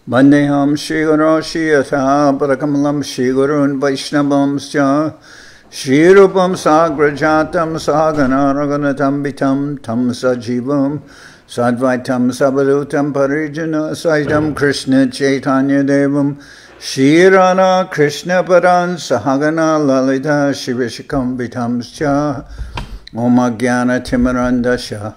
Vandeham Shri Guru Shri Yatha Parakamalam Shri Gurun Vaishnavamscha Shri Rupam Sagrajatam Sagana Raganatam Vitam Tam Sajivam Sadvaitam Sabadutam Parijana Saitam Krishna Chaitanya Devam Shri Radha Krishna Paran Sahagana Lalita Shivishikam Vitamscha Om Jnana Timarandasha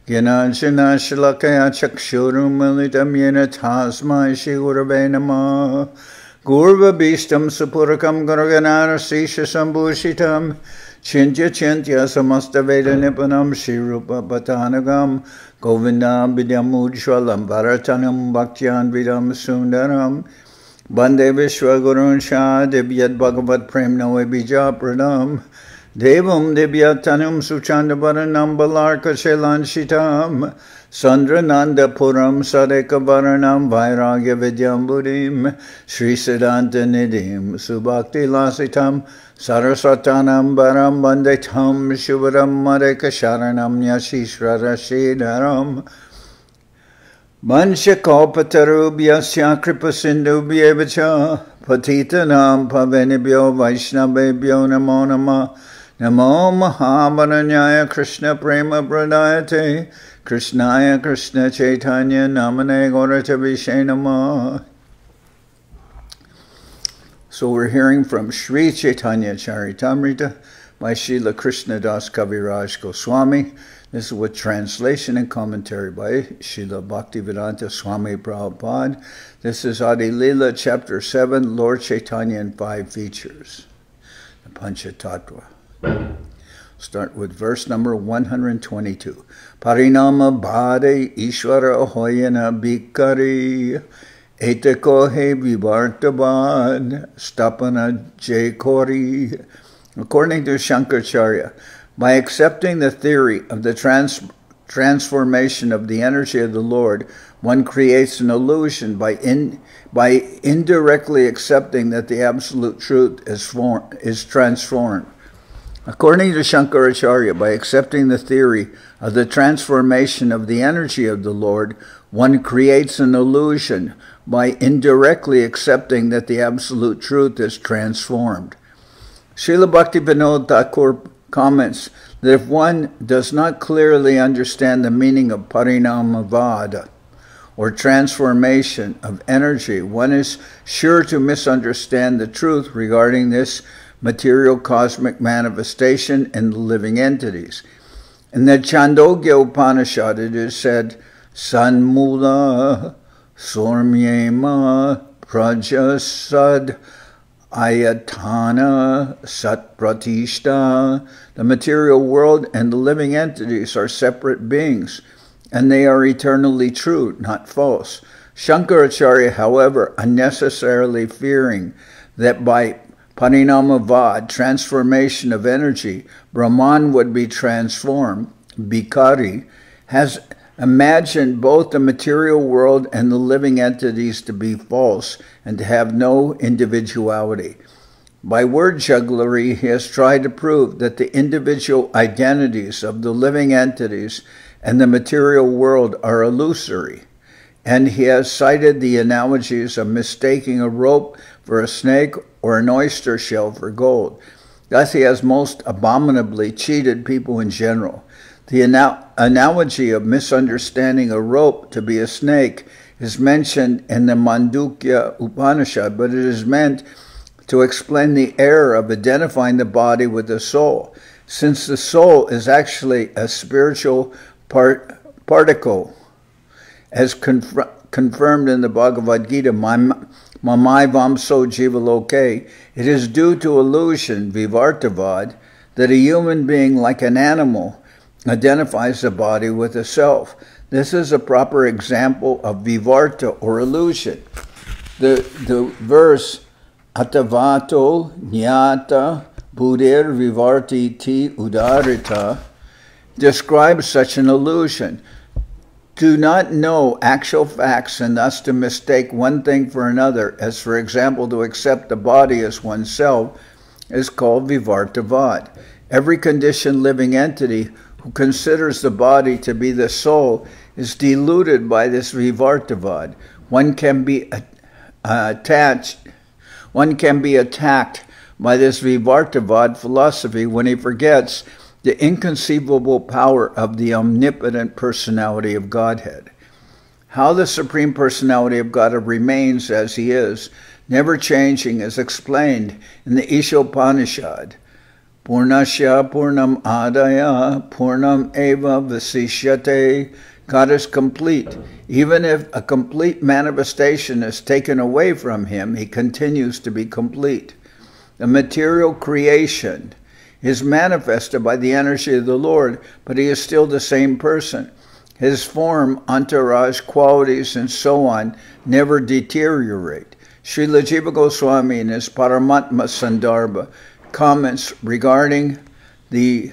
Gyananjana Shalakaya Chakshurum Militam Yena Tasmai Shri Gurave Namah Gurva Bhistam Sapurakam Garaganara Sisha Sambhushitam Chintya Chintya Samasta Veda Nipanam Shri Rupa Patanagam Govindam Vidyam Ujwalam Bharatanam Bhaktyan Vidam Sundaram Bande Vishwa Gurun Shah Divyat Bhagavat Prem Noe Bija Pradam Devam Divyatanam Suchandabaranam Balarka Shelan Sandrananda Puram Sadeka Varanam Vairagya Vidyam Buddhim Sri Siddhanta Nidhim Subhakti Lasitam Saraswatanam Baram Bandetam Shubharam Madeka Sharanam Yashishra Shidaram Mansha Kalpatarubhyasya Kripasindubhyevacha Patitanam Pavenibhyo Vaishnavebhyo Namo Namah Namo Mahavaranyaya Krishna Prema Pradayate Krishnaya Krishna Chaitanya Namane Gaurata Vishe Namah. So we're hearing from Sri Chaitanya Charitamrita by Srila Krishnadas Kaviraj Goswami. This is with translation and commentary by Srila Bhaktivedanta Swami Prabhupad. This is Adi-lila, Chapter 7, Lord Chaitanya and 5 Features, the Pancha-tattva. Start with verse number 122. Parinama bhade Ishvara hoyana bhikari Etekohe vivartabad stapana jekori. According to Shankaracharya, by accepting the theory of the transformation of the energy of the Lord, one creates an illusion by indirectly accepting that the absolute truth is transformed. According to Shankaracharya, by accepting the theory of the transformation of the energy of the Lord, one creates an illusion by indirectly accepting that the absolute truth is transformed. Srila Bhaktivedanta Thakur comments that if one does not clearly understand the meaning of parinamavada, or transformation of energy, one is sure to misunderstand the truth regarding this material cosmic manifestation in the living entities. In the Chandogya Upanishad it is said, Sanmula Sormyema Prajasad Ayatana Satpratishta. The material world and the living entities are separate beings, and they are eternally true, not false. Shankaracharya, however, unnecessarily fearing that by parinamavad, transformation of energy, Brahman would be transformed, Bhikari, has imagined both the material world and the living entities to be false and to have no individuality. By word jugglery, he has tried to prove that the individual identities of the living entities and the material world are illusory, and he has cited the analogies of mistaking a rope for a snake or an oyster shell for gold. Thus he has most abominably cheated people in general. The analogy of misunderstanding a rope to be a snake is mentioned in the Mandukya Upanishad, but it is meant to explain the error of identifying the body with the soul, since the soul is actually a spiritual particle, as confirmed in the Bhagavad Gita, Mamai Vamso Jivaloke. It is due to illusion, Vivartavad, that a human being, like an animal, identifies the body with the self. This is a proper example of Vivarta, or illusion. The verse, Atavato Nyata Buddhir Vivarti Ti Udarita, describes such an illusion. Do not know actual facts and thus to mistake one thing for another, as for example to accept the body as oneself, is called Vivartavad. Every conditioned living entity who considers the body to be the soul is diluted by this vivartavad. One can be attacked by this vivartavad philosophy when he forgets the inconceivable power of the omnipotent personality of Godhead. How the Supreme Personality of Godhead remains as he is, never changing, is explained in the Ishopanishad. Purnasya Purnam Adaya Purnam Eva Vasishyate. God is complete. Even if a complete manifestation is taken away from him, he continues to be complete. The material creation is manifested by the energy of the Lord, but he is still the same person. His form, entourage, qualities, and so on never deteriorate. Srila Jiva Goswami in his Paramatma Sandarbha comments regarding the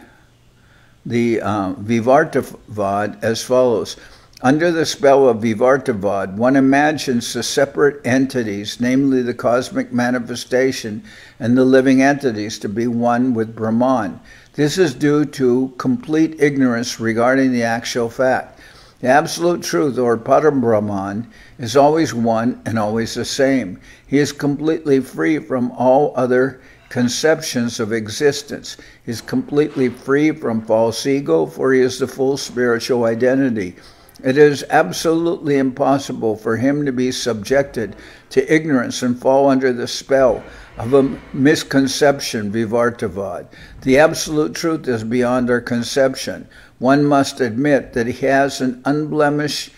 Vivartavad as follows. Under the spell of Vivartavad, one imagines the separate entities, namely the cosmic manifestation and the living entities, to be one with Brahman. This is due to complete ignorance regarding the actual fact. The absolute truth, or Param Brahman, is always one and always the same. He is completely free from all other conceptions of existence. He is completely free from false ego, for he is the full spiritual identity. It is absolutely impossible for him to be subjected to ignorance and fall under the spell of a misconception, Vivartavad. The absolute truth is beyond our conception. One must admit that he has unblemished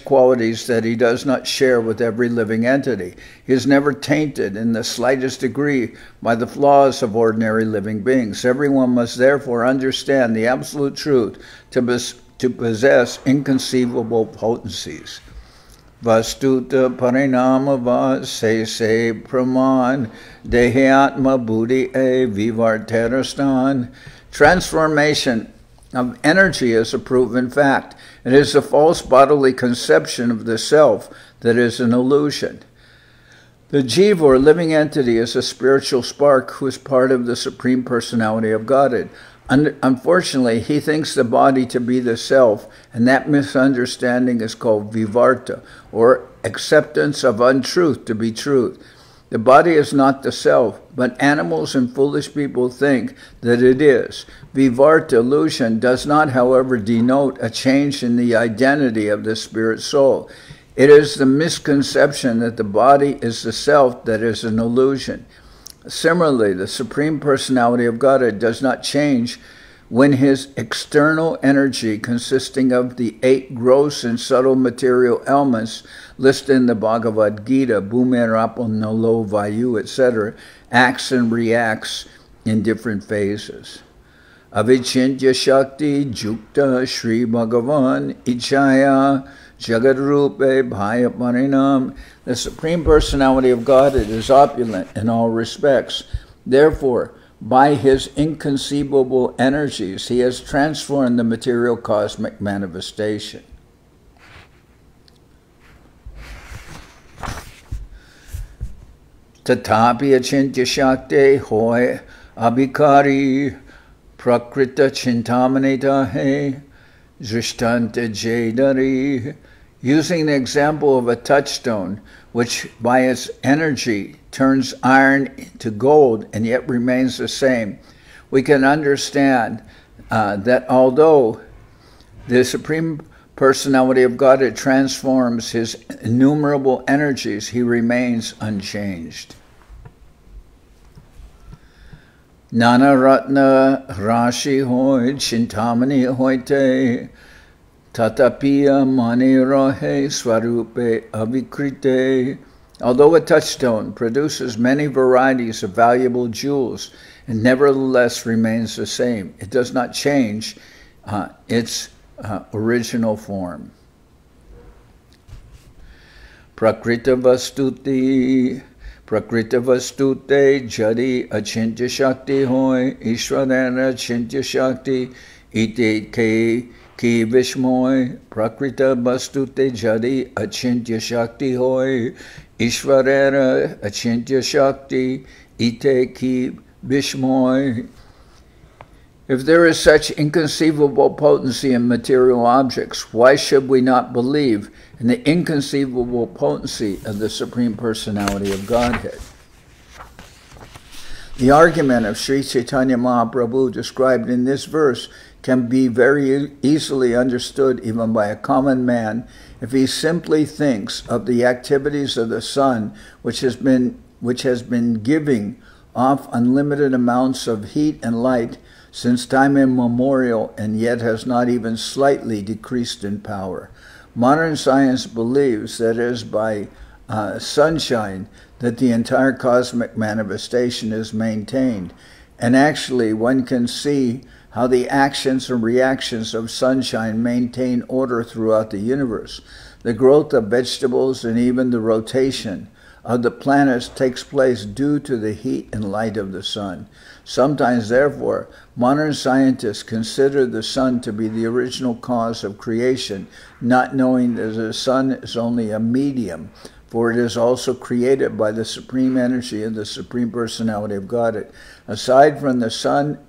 qualities that he does not share with every living entity. He is never tainted in the slightest degree by the flaws of ordinary living beings. Everyone must therefore understand the absolute truth to possess inconceivable potencies. Vastuta parinama se praman dehyatma buddhi e vivarterastan. Transformation of energy is a proven fact. It is a false bodily conception of the self that is an illusion. The jiva, or living entity, is a spiritual spark who is part of the Supreme Personality of Godhead. Unfortunately, he thinks the body to be the self, and that misunderstanding is called vivarta, or acceptance of untruth to be truth. The body is not the self, but animals and foolish people think that it is. Vivarta, illusion, does not, however, denote a change in the identity of the spirit soul. It is the misconception that the body is the self that is an illusion. Similarly, the Supreme Personality of Godhead does not change when his external energy, consisting of the 8 gross and subtle material elements listed in the Bhagavad Gita, Bhumir, Apo, Nalo, Vayu, etc., acts and reacts in different phases. Avichintya Shakti Jukta Sri Bhagavan Ichaya Jagadrupe Bhaya Parinam. The Supreme Personality of Godhead is opulent in all respects. Therefore, by his inconceivable energies, he has transformed the material cosmic manifestation. Tatapi achintya shakti hoy abhikari prakrita chintamanita he drishtanta jedari. Using the example of a touchstone, which by its energy turns iron to gold and yet remains the same, we can understand that although the Supreme Personality of Godhead transforms his innumerable energies, he remains unchanged. Nana Ratna Rashi Hoy Chintamani Hoite Tatapiya Mani Rahe Swarupe Avikrite. Although a touchstone produces many varieties of valuable jewels, it nevertheless remains the same. It does not change its original form. Prakrita Vastute Jadi Achintya Shakti Hoy Ishwarana Achintya Shakti Ite Ki Vishmoy Prakrita Vastute Jadi Achintya Shakti Hoy Ishwarana Achintya Shakti Ite Ki Vishmoy. If there is such inconceivable potency in material objects, why should we not believe in the inconceivable potency of the Supreme Personality of Godhead? The argument of Sri Chaitanya Mahaprabhu described in this verse can be very easily understood even by a common man if he simply thinks of the activities of the sun, which has been giving off unlimited amounts of heat and light since time immemorial, and yet has not even slightly decreased in power. Modern science believes that it is by sunshine that the entire cosmic manifestation is maintained, and actually one can see how the actions and reactions of sunshine maintain order throughout the universe. The growth of vegetables and even the rotation of the planets takes place due to the heat and light of the sun. Sometimes, therefore, modern scientists consider the sun to be the original cause of creation, not knowing that the sun is only a medium, for it is also created by the supreme energy of the Supreme Personality of Godhead. Aside from the sun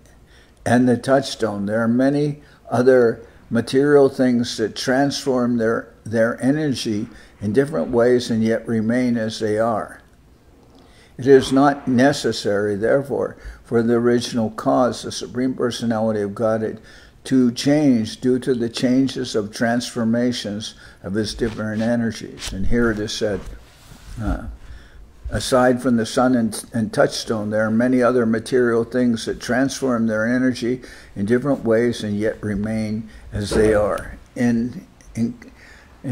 and the touchstone, there are many other material things that transform their energy in different ways and yet remain as they are. It is not necessary, therefore, for the original cause, the Supreme Personality of Godhead, to change due to the changes of transformations of his different energies. And here it is said, aside from the sun and touchstone, there are many other material things that transform their energy in different ways and yet remain as they are. In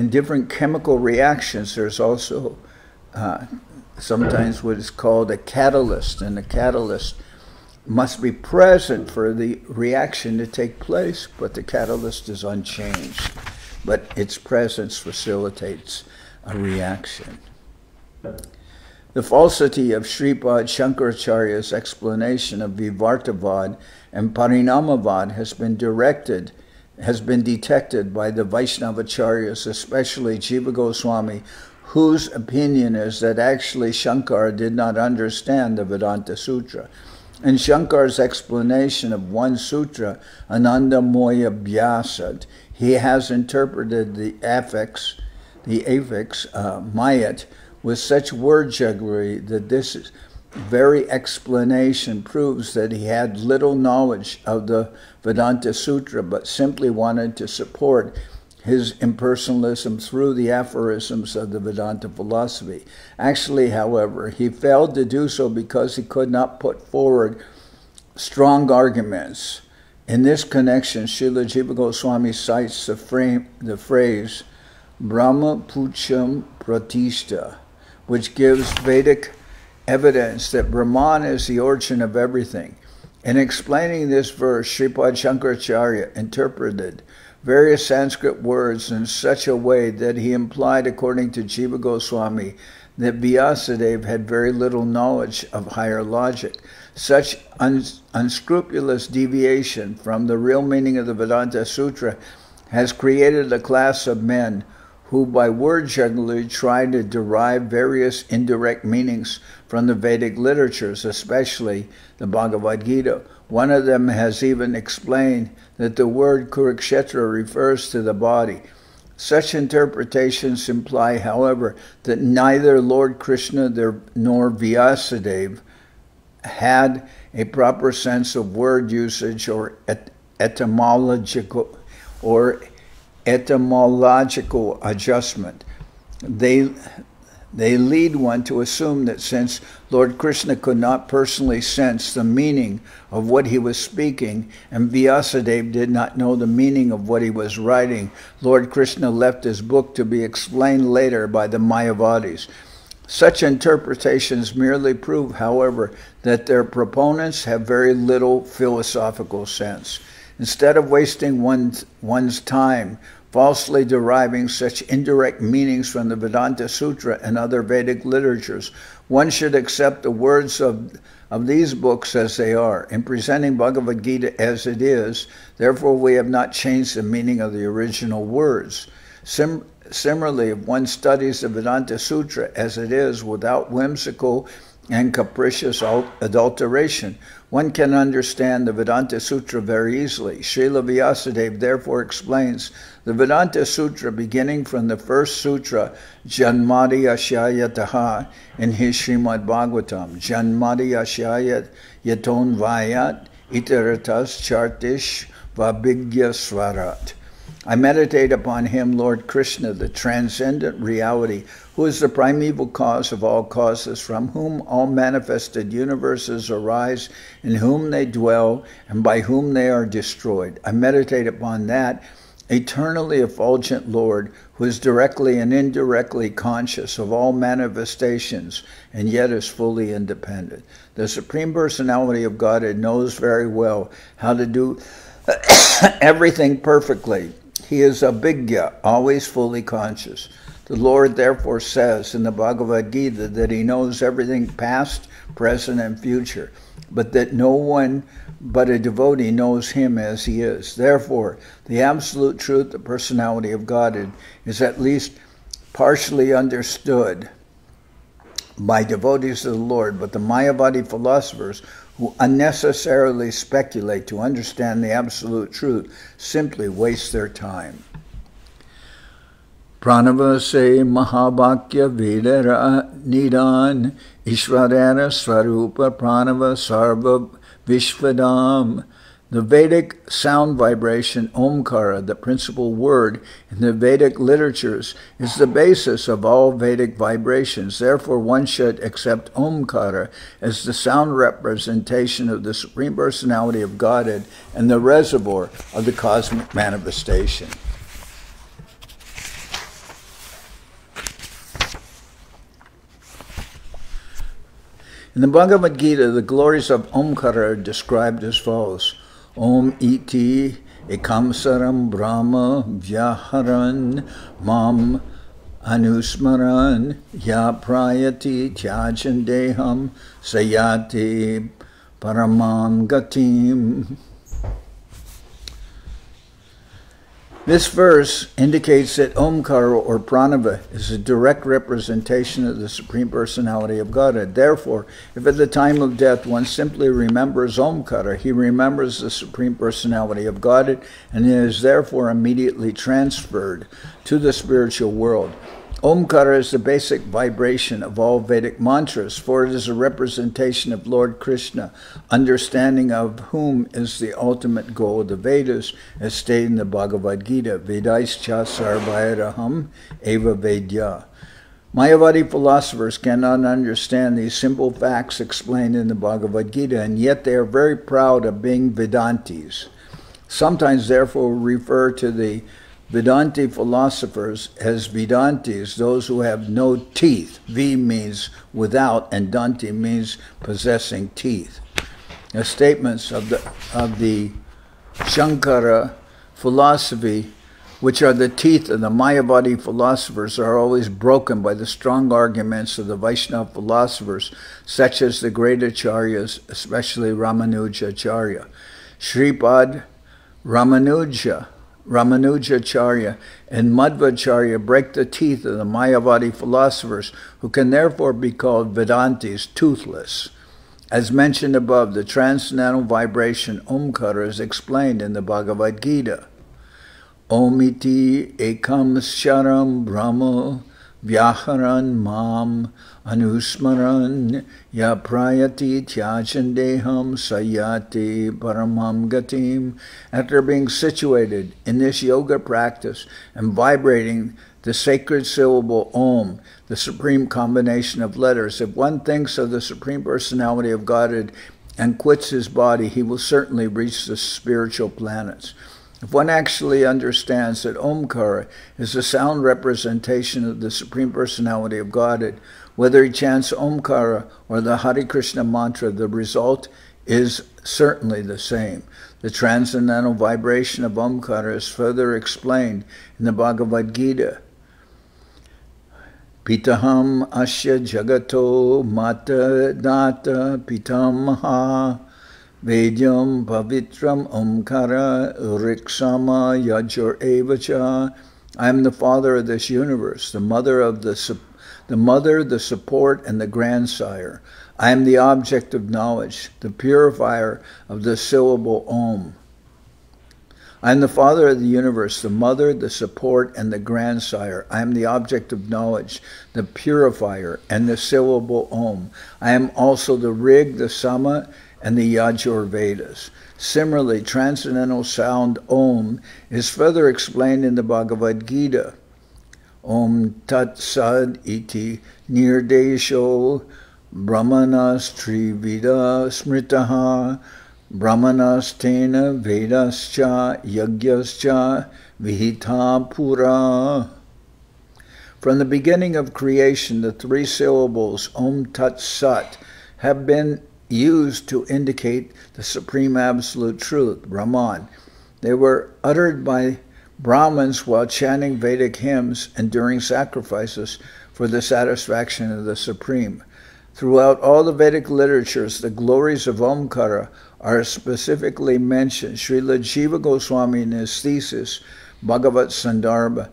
different chemical reactions, there's also sometimes what is called a catalyst, and the catalyst must be present for the reaction to take place, but the catalyst is unchanged, but its presence facilitates a reaction. The falsity of Sripad Shankaracharya's explanation of Vivartavad and Parinamavad has been detected by the Vaishnavacharyas, especially Jiva Goswami, whose opinion is that actually Shankara did not understand the Vedanta Sutra. In Shankar's explanation of one sutra, Ananda Moya Bhyasad, he has interpreted the affix mayat, with such word jugglery that this very explanation proves that he had little knowledge of the Vedanta Sutra, but simply wanted to support his impersonalism through the aphorisms of the Vedanta philosophy. Actually, however, he failed to do so because he could not put forward strong arguments. In this connection, Srila Jiva Goswami cites the phrase Brahma Pucham Pratishta, which gives Vedic evidence that Brahman is the origin of everything. In explaining this verse, Sripad Shankaracharya interpreted various Sanskrit words in such a way that he implied, according to Jiva Goswami, that Vyasadeva had very little knowledge of higher logic. Such unscrupulous deviation from the real meaning of the Vedanta Sutra has created a class of men who by word jugglery try to derive various indirect meanings from the Vedic literatures, especially the Bhagavad Gita. One of them has even explained that the word Kurukshetra refers to the body. Such interpretations imply, however, that neither Lord Krishna nor Vyasadeva had a proper sense of word usage or etymological adjustment. They lead one to assume that since Lord Krishna could not personally sense the meaning of what he was speaking, and Vyasadeva did not know the meaning of what he was writing, Lord Krishna left his book to be explained later by the mayavadis. Such interpretations merely prove, however, that their proponents have very little philosophical sense. Instead of wasting one's time falsely deriving such indirect meanings from the Vedanta Sutra and other Vedic literatures, one should accept the words of these books as they are. In presenting Bhagavad Gita as it is, therefore we have not changed the meaning of the original words. Similarly, if one studies the Vedanta Sutra as it is without whimsical and capricious adulteration. One can understand the Vedanta Sutra very easily. Srila Vyasadeva therefore explains the Vedanta Sutra beginning from the first sutra, Janmadi Ashayataha, in his Srimad Bhagavatam. Janmadi Ashayat Yaton Vayat Iteratas Chartish Vabhigya Swarat. I meditate upon him, Lord Krishna, the transcendent reality, who is the primeval cause of all causes, from whom all manifested universes arise, in whom they dwell, and by whom they are destroyed. I meditate upon that eternally effulgent Lord, who is directly and indirectly conscious of all manifestations, and yet is fully independent. The Supreme Personality of Godhead knows very well how to do everything perfectly. He is abhigya, always fully conscious. The Lord therefore says in the Bhagavad Gita that he knows everything past, present, and future, but that no one but a devotee knows him as he is. Therefore, the absolute truth, the personality of Godhead, is at least partially understood by devotees of the Lord, but the mayavadi philosophers who unnecessarily speculate to understand the absolute truth simply waste their time. Pranava se mahabhakya vedara nidan ishvarana swarupa pranava sarva vishvadam. The Vedic sound vibration, Omkara, the principal word in the Vedic literatures, is the basis of all Vedic vibrations. Therefore, one should accept Omkara as the sound representation of the Supreme Personality of Godhead and the reservoir of the cosmic manifestation. In the Bhagavad Gita, the glories of Omkara are described as follows. Om iti ekamsaram brahma vyaharan mam anusmaran ya prayati tyajan deham sayati paramam gatim. This verse indicates that Omkara or Pranava is a direct representation of the Supreme Personality of Godhead. Therefore, if at the time of death one simply remembers Omkara, he remembers the Supreme Personality of Godhead and is therefore immediately transferred to the spiritual world. Omkara is the basic vibration of all Vedic mantras, for it is a representation of Lord Krishna, understanding of whom is the ultimate goal of the Vedas, as stated in the Bhagavad Gita, Vedaischa sarvairaham eva vedya. Mayavadi philosophers cannot understand these simple facts explained in the Bhagavad Gita, and yet they are very proud of being Vedantis. Sometimes, therefore, we refer to the Vedanti philosophers as Vedantis, those who have no teeth. V means without, and Danti means possessing teeth. The statements of the Shankara philosophy, which are the teeth of the Mayavadi philosophers, are always broken by the strong arguments of the Vaishnava philosophers, such as the great acharyas, especially Ramanujacharya. Sripad, Ramanujacharya and Madhvacharya break the teeth of the Mayavadi philosophers, who can therefore be called Vedantis, toothless. As mentioned above, the transcendental vibration Omkara is explained in the Bhagavad Gita. Omiti ekam sharam brahma vyaharan mam anusmaran ya prayati tyajandeham sayati paramam gatim. After being situated in this yoga practice and vibrating the sacred syllable Om, the supreme combination of letters, if one thinks of the Supreme Personality of Godhead and quits his body, he will certainly reach the spiritual planets. If one actually understands that Omkara is a sound representation of the Supreme Personality of Godhead, whether he chants Omkara or the Hare Krishna mantra, the result is certainly the same. The transcendental vibration of Omkara is further explained in the Bhagavad Gita. Pitaham asya jagato mata data pitamaha Vedyam pavitram omkara riksama yajur evacha. I am the father of this universe, the mother, the support, and the grandsire I am the object of knowledge, the purifier of the syllable Om. I am the father of the universe, the mother, the support, and the grandsire. I am the object of knowledge, the purifier, and the syllable Om. I am also the Rig, the Sama, and the Yajur Vedas. Similarly, transcendental sound Om is further explained in the Bhagavad Gita. Om Tat Sad Iti Nirdesho Brahmanas Trivida Smritaha Brahmanastena Vedascha Yagyascha Vihita Pura. From the beginning of creation, the three syllables Om Tat Sat have been used to indicate the Supreme Absolute Truth, Brahman. They were uttered by Brahmins while chanting Vedic hymns and during sacrifices for the satisfaction of the Supreme. Throughout all the Vedic literatures, the glories of Omkara are specifically mentioned. Srila Jiva Goswami in his thesis, Bhagavat Sandarbha,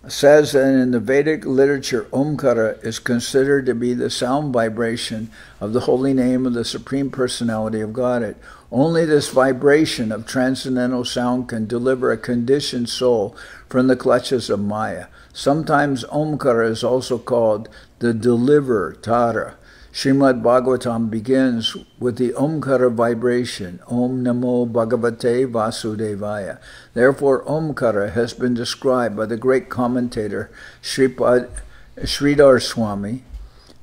says that in the Vedic literature, Omkara is considered to be the sound vibration of the holy name of the Supreme Personality of Godhead. Only this vibration of transcendental sound can deliver a conditioned soul from the clutches of Maya. Sometimes Omkara is also called the deliverer, Tara. Srimad Bhagavatam begins with the Omkara vibration, Om Namo Bhagavate Vasudevaya. Therefore, Omkara has been described by the great commentator Sripad, Sridhar Swami.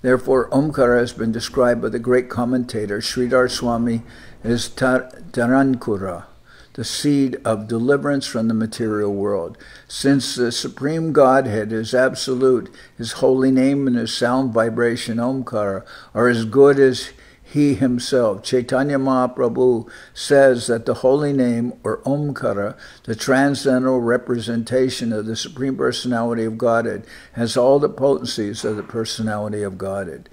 Therefore, Omkara has been described by the great commentator Sridhar Swami as Tarankura, the seed of deliverance from the material world. Since the Supreme Godhead is absolute, His holy name and His sound vibration, Omkara, are as good as He Himself. Chaitanya Mahaprabhu says that the holy name, or Omkara, the transcendental representation of the Supreme Personality of Godhead, has all the potencies of the Personality of Godhead.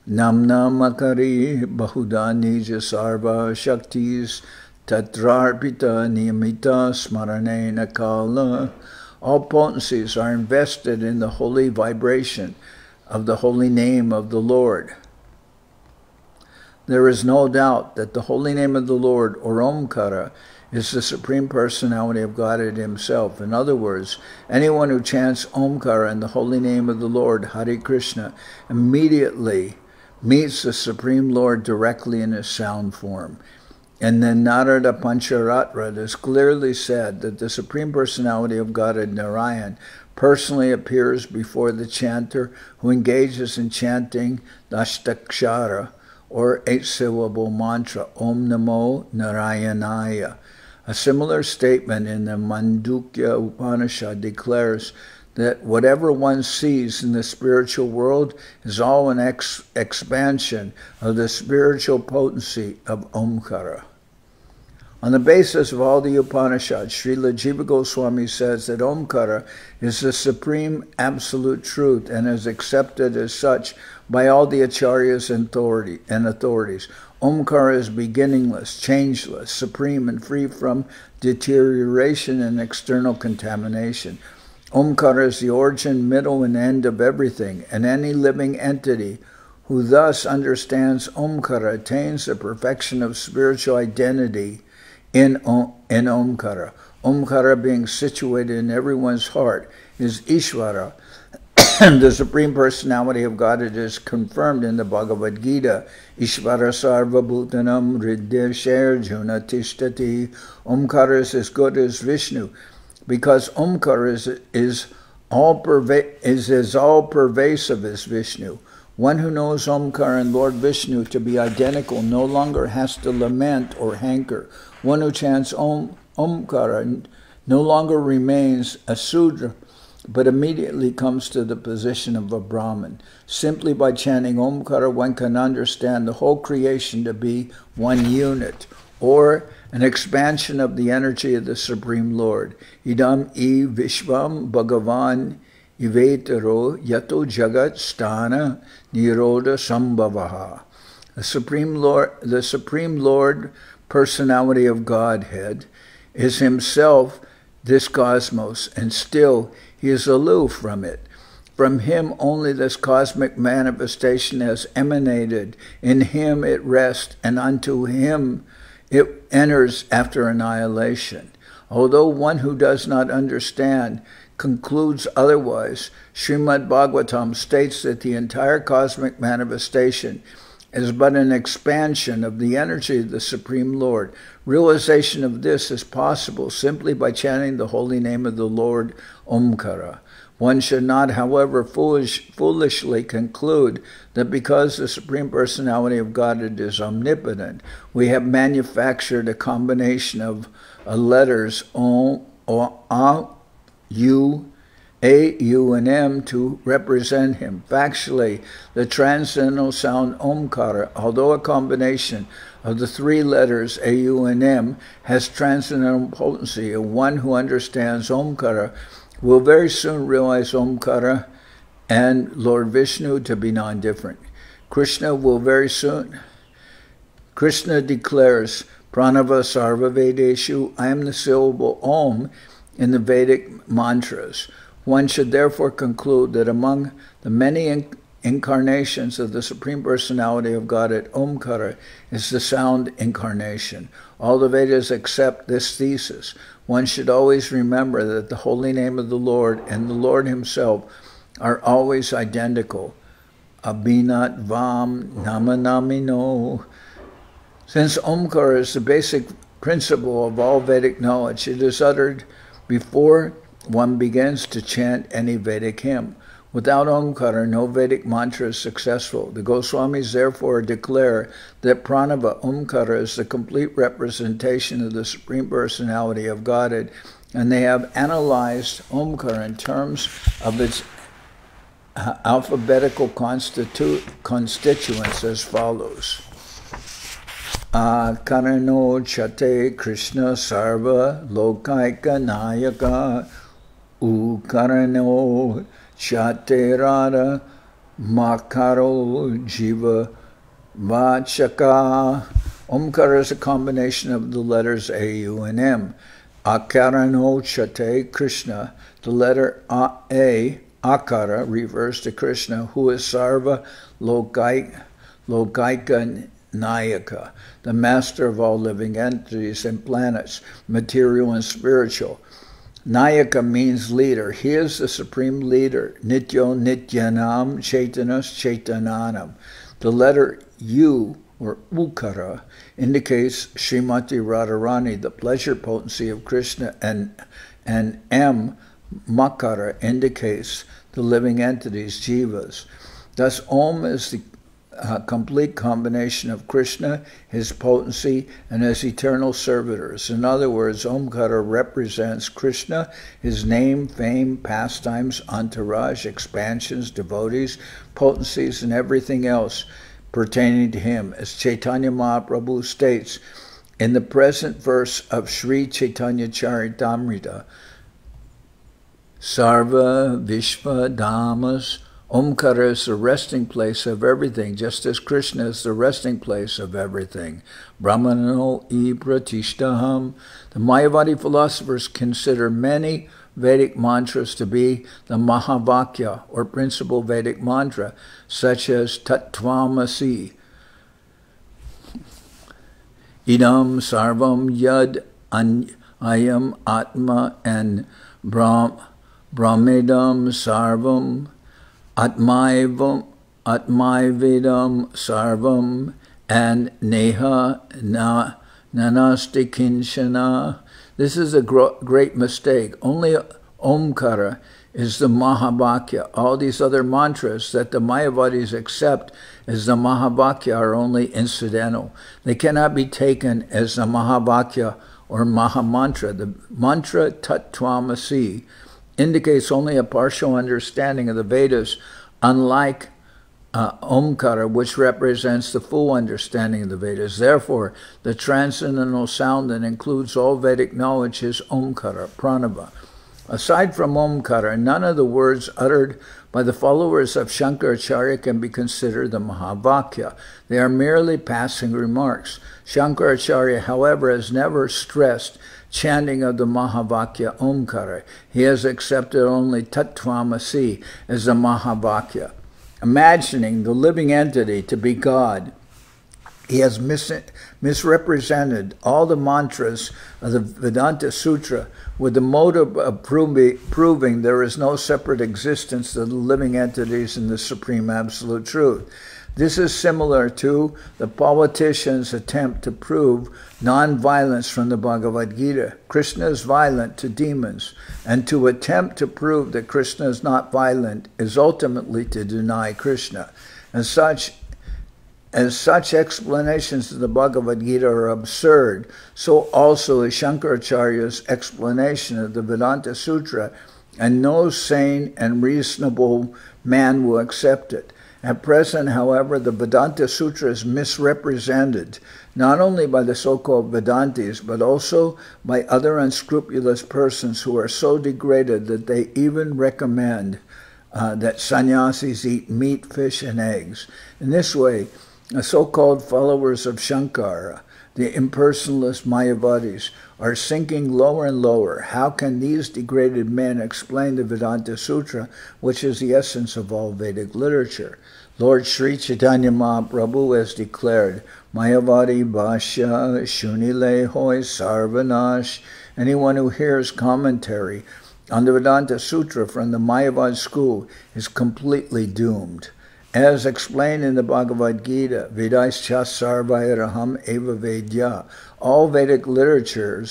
Namna Makari Bahuda Nija Sarva Shaktis Tatrarpita Niyamita Smaranena Kala. All potencies are invested in the holy vibration of the holy name of the Lord. There is no doubt that the holy name of the Lord, or Omkara, is the Supreme Personality of Godhead Himself. In other words, anyone who chants Omkara in the holy name of the Lord, Hare Krishna, immediately meets the Supreme Lord directly in His sound form. In the Narada Pancharatra, it is clearly said that the Supreme Personality of Godhead, Narayan, personally appears before the chanter who engages in chanting the Ashtakshara, or 8-syllable mantra, Om Namo Narayanaya. A similar statement in the Mandukya Upanishad declares that whatever one sees in the spiritual world is all an expansion of the spiritual potency of Omkara. On the basis of all the Upanishads, Srila Jiva Goswami says that Omkara is the supreme absolute truth and is accepted as such by all the acharyas and authorities. Omkara is beginningless, changeless, supreme, and free from deterioration and external contamination. Omkara is the origin, middle, and end of everything, and any living entity who thus understands Omkara attains the perfection of spiritual identity in Omkara. Omkara, being situated in everyone's heart, is Ishvara. The Supreme Personality of Godhead is confirmed in the Bhagavad Gita. Ishvara sarva bhutanam riddhya juna tishtati. Omkara is as good as Vishnu, because Omkara is as all pervasive as Vishnu. One who knows Omkara and Lord Vishnu to be identical no longer has to lament or hanker. One who chants Omkara no longer remains a Sudra, but immediately comes to the position of a Brahmin. Simply by chanting Omkara, one can understand the whole creation to be one unit, or an expansion of the energy of the Supreme Lord. Idam I Vishvam Bhagavan Ivetaro Yato Jagat Sthana Niroda Sambhavaha. The Supreme Lord, Personality of Godhead, is Himself this cosmos, and still He is aloof from it. From him only this cosmic manifestation has emanated. In him it rests, and unto him it enters after annihilation. Although one who does not understand concludes otherwise, Srimad Bhagavatam states that the entire cosmic manifestation is but an expansion of the energy of the Supreme Lord. Realization of this is possible simply by chanting the holy name of the Lord, Omkara. One should not, however, foolishly conclude that because the Supreme Personality of Godhead is omnipotent, we have manufactured a combination of letters O, A, U, A, U, and M to represent him. Factually, the transcendental sound Omkara, although a combination of the three letters A, U, and M, has transcendental potency, and one who understands Omkara will very soon realize Omkara and Lord Vishnu to be non-different. Krishna declares, Pranava Sarva Vedeshu, I am the syllable Om in the Vedic mantras. One should therefore conclude that among the many incarnations of the Supreme Personality of Godhead, Omkara is the sound incarnation. All the Vedas accept this thesis. One should always remember that the holy name of the Lord and the Lord himself are always identical. Abhinat Vam Namanamino. Since Omkara is the basic principle of all Vedic knowledge, it is uttered before one begins to chant any Vedic hymn. Without Omkara, no Vedic mantra is successful. The Goswamis therefore declare that Pranava, Omkara, is the complete representation of the Supreme Personality of Godhead, and they have analyzed Omkara in terms of its alphabetical constituents as follows. Karano Chate Krishna Sarva Lokaika Nayaka Ukarano Chate Radha Makaro Jiva Vachaka. Omkara is a combination of the letters A, U, and M. Akarano Chate Krishna, the letter A, Akara, refers to Krishna, who is Sarva Lokaika Nayaka, the master of all living entities and planets, material and spiritual. Nayaka means leader. He is the supreme leader. Nityo Nityanam Chaitanas Chaitananam. The letter U, or Ukara, indicates Srimati Radharani, the pleasure potency of Krishna, and M, Makara, indicates the living entities, jivas. Thus, Om is the complete combination of Krishna, his potency, and his eternal servitors. In other words, Omkara represents Krishna, his name, fame, pastimes, entourage, expansions, devotees, potencies, and everything else pertaining to him. As Chaitanya Mahaprabhu states in the present verse of Sri Chaitanya Charitamrita, Sarva Vishva Dhamas, Omkara is the resting place of everything, just as Krishna is the resting place of everything. Brahmano I Pratishtaham. The Mayavadi philosophers consider many Vedic mantras to be the Mahavakya, or principal Vedic mantra, such as Tattvamasi, Idam Sarvam Yad Ayam Atma, and Brahmedam Sarvam Atmaivam Sarvam, and Neha Nanasti Kinshana. This is a great mistake. Only Omkara is the Mahavakya. All these other mantras that the Mayavadis accept as the Mahavakya are only incidental. They cannot be taken as the Mahavakya or Mahamantra. The mantra Tattvamasi indicates only a partial understanding of the Vedas, unlike Omkara, which represents the full understanding of the Vedas. Therefore, the transcendental sound that includes all Vedic knowledge is Omkara, Pranava. Aside from Omkara, none of the words uttered by the followers of Shankaracharya can be considered the Mahavakya. They are merely passing remarks. Shankaracharya, however, has never stressed chanting of the Mahavakya Omkara. He has accepted only Tattvamasi as the Mahavakya. Imagining the living entity to be God, he has misrepresented all the mantras of the Vedanta Sutra with the motive of proving there is no separate existence of the living entities in the Supreme Absolute Truth. This is similar to the politician's attempt to prove non-violence from the Bhagavad Gita. Krishna is violent to demons, and to attempt to prove that Krishna is not violent is ultimately to deny Krishna. As such explanations of the Bhagavad Gita are absurd, so also is Shankaracharya's explanation of the Vedanta Sutra, and no sane and reasonable man will accept it. At present, however, the Vedanta Sutra is misrepresented, not only by the so-called Vedantis, but also by other unscrupulous persons who are so degraded that they even recommend that sannyasis eat meat, fish, and eggs. In this way, the so-called followers of Shankara, the impersonalist mayavadis, are sinking lower and lower. How can these degraded men explain the Vedanta Sutra, which is the essence of all Vedic literature? Lord Sri Chaitanya Mahaprabhu has declared, Mayavadi Bhashya Shunile Hoy Sarvanash. Anyone who hears commentary on the Vedanta Sutra from the Mayavad school is completely doomed. As explained in the Bhagavad Gita, Vedaischa Sarvairaham Eva Vedya, all Vedic literature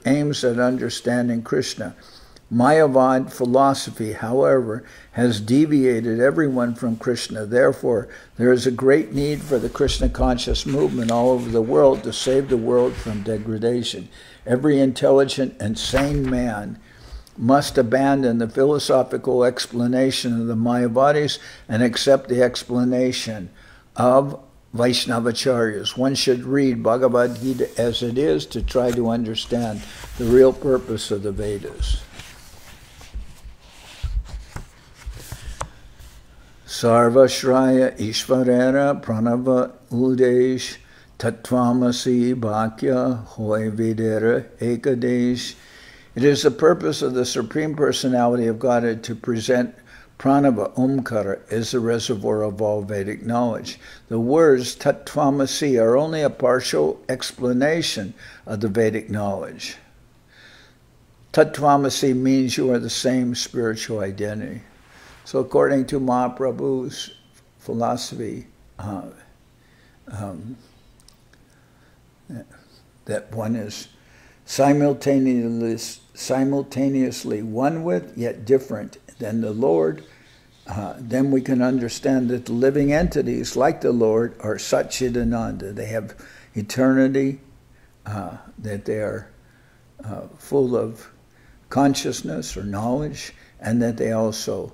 aims at understanding Krishna. Mayavad philosophy, however, has deviated everyone from Krishna. Therefore, there is a great need for the Krishna conscious movement all over the world to save the world from degradation. Every intelligent and sane man must abandon the philosophical explanation of the Mayavadis and accept the explanation of Vaishnavacharyas. One should read Bhagavad Gita as it is to try to understand the real purpose of the Vedas. Sarva Shraya Ishvarera Pranava Udesh Tattvamasi Bhakya Hoy Vedera Ekadesh. It is the purpose of the Supreme Personality of Godhead to present Pranava Omkara as the reservoir of all Vedic knowledge. The words Tattvamasi are only a partial explanation of the Vedic knowledge. Tattvamasi means you are the same spiritual identity. So according to Mahaprabhu's philosophy, that one is simultaneously one with, yet different than the Lord, then we can understand that the living entities, like the Lord, are Satchidananda. They have eternity, that they are full of consciousness or knowledge, and that they also,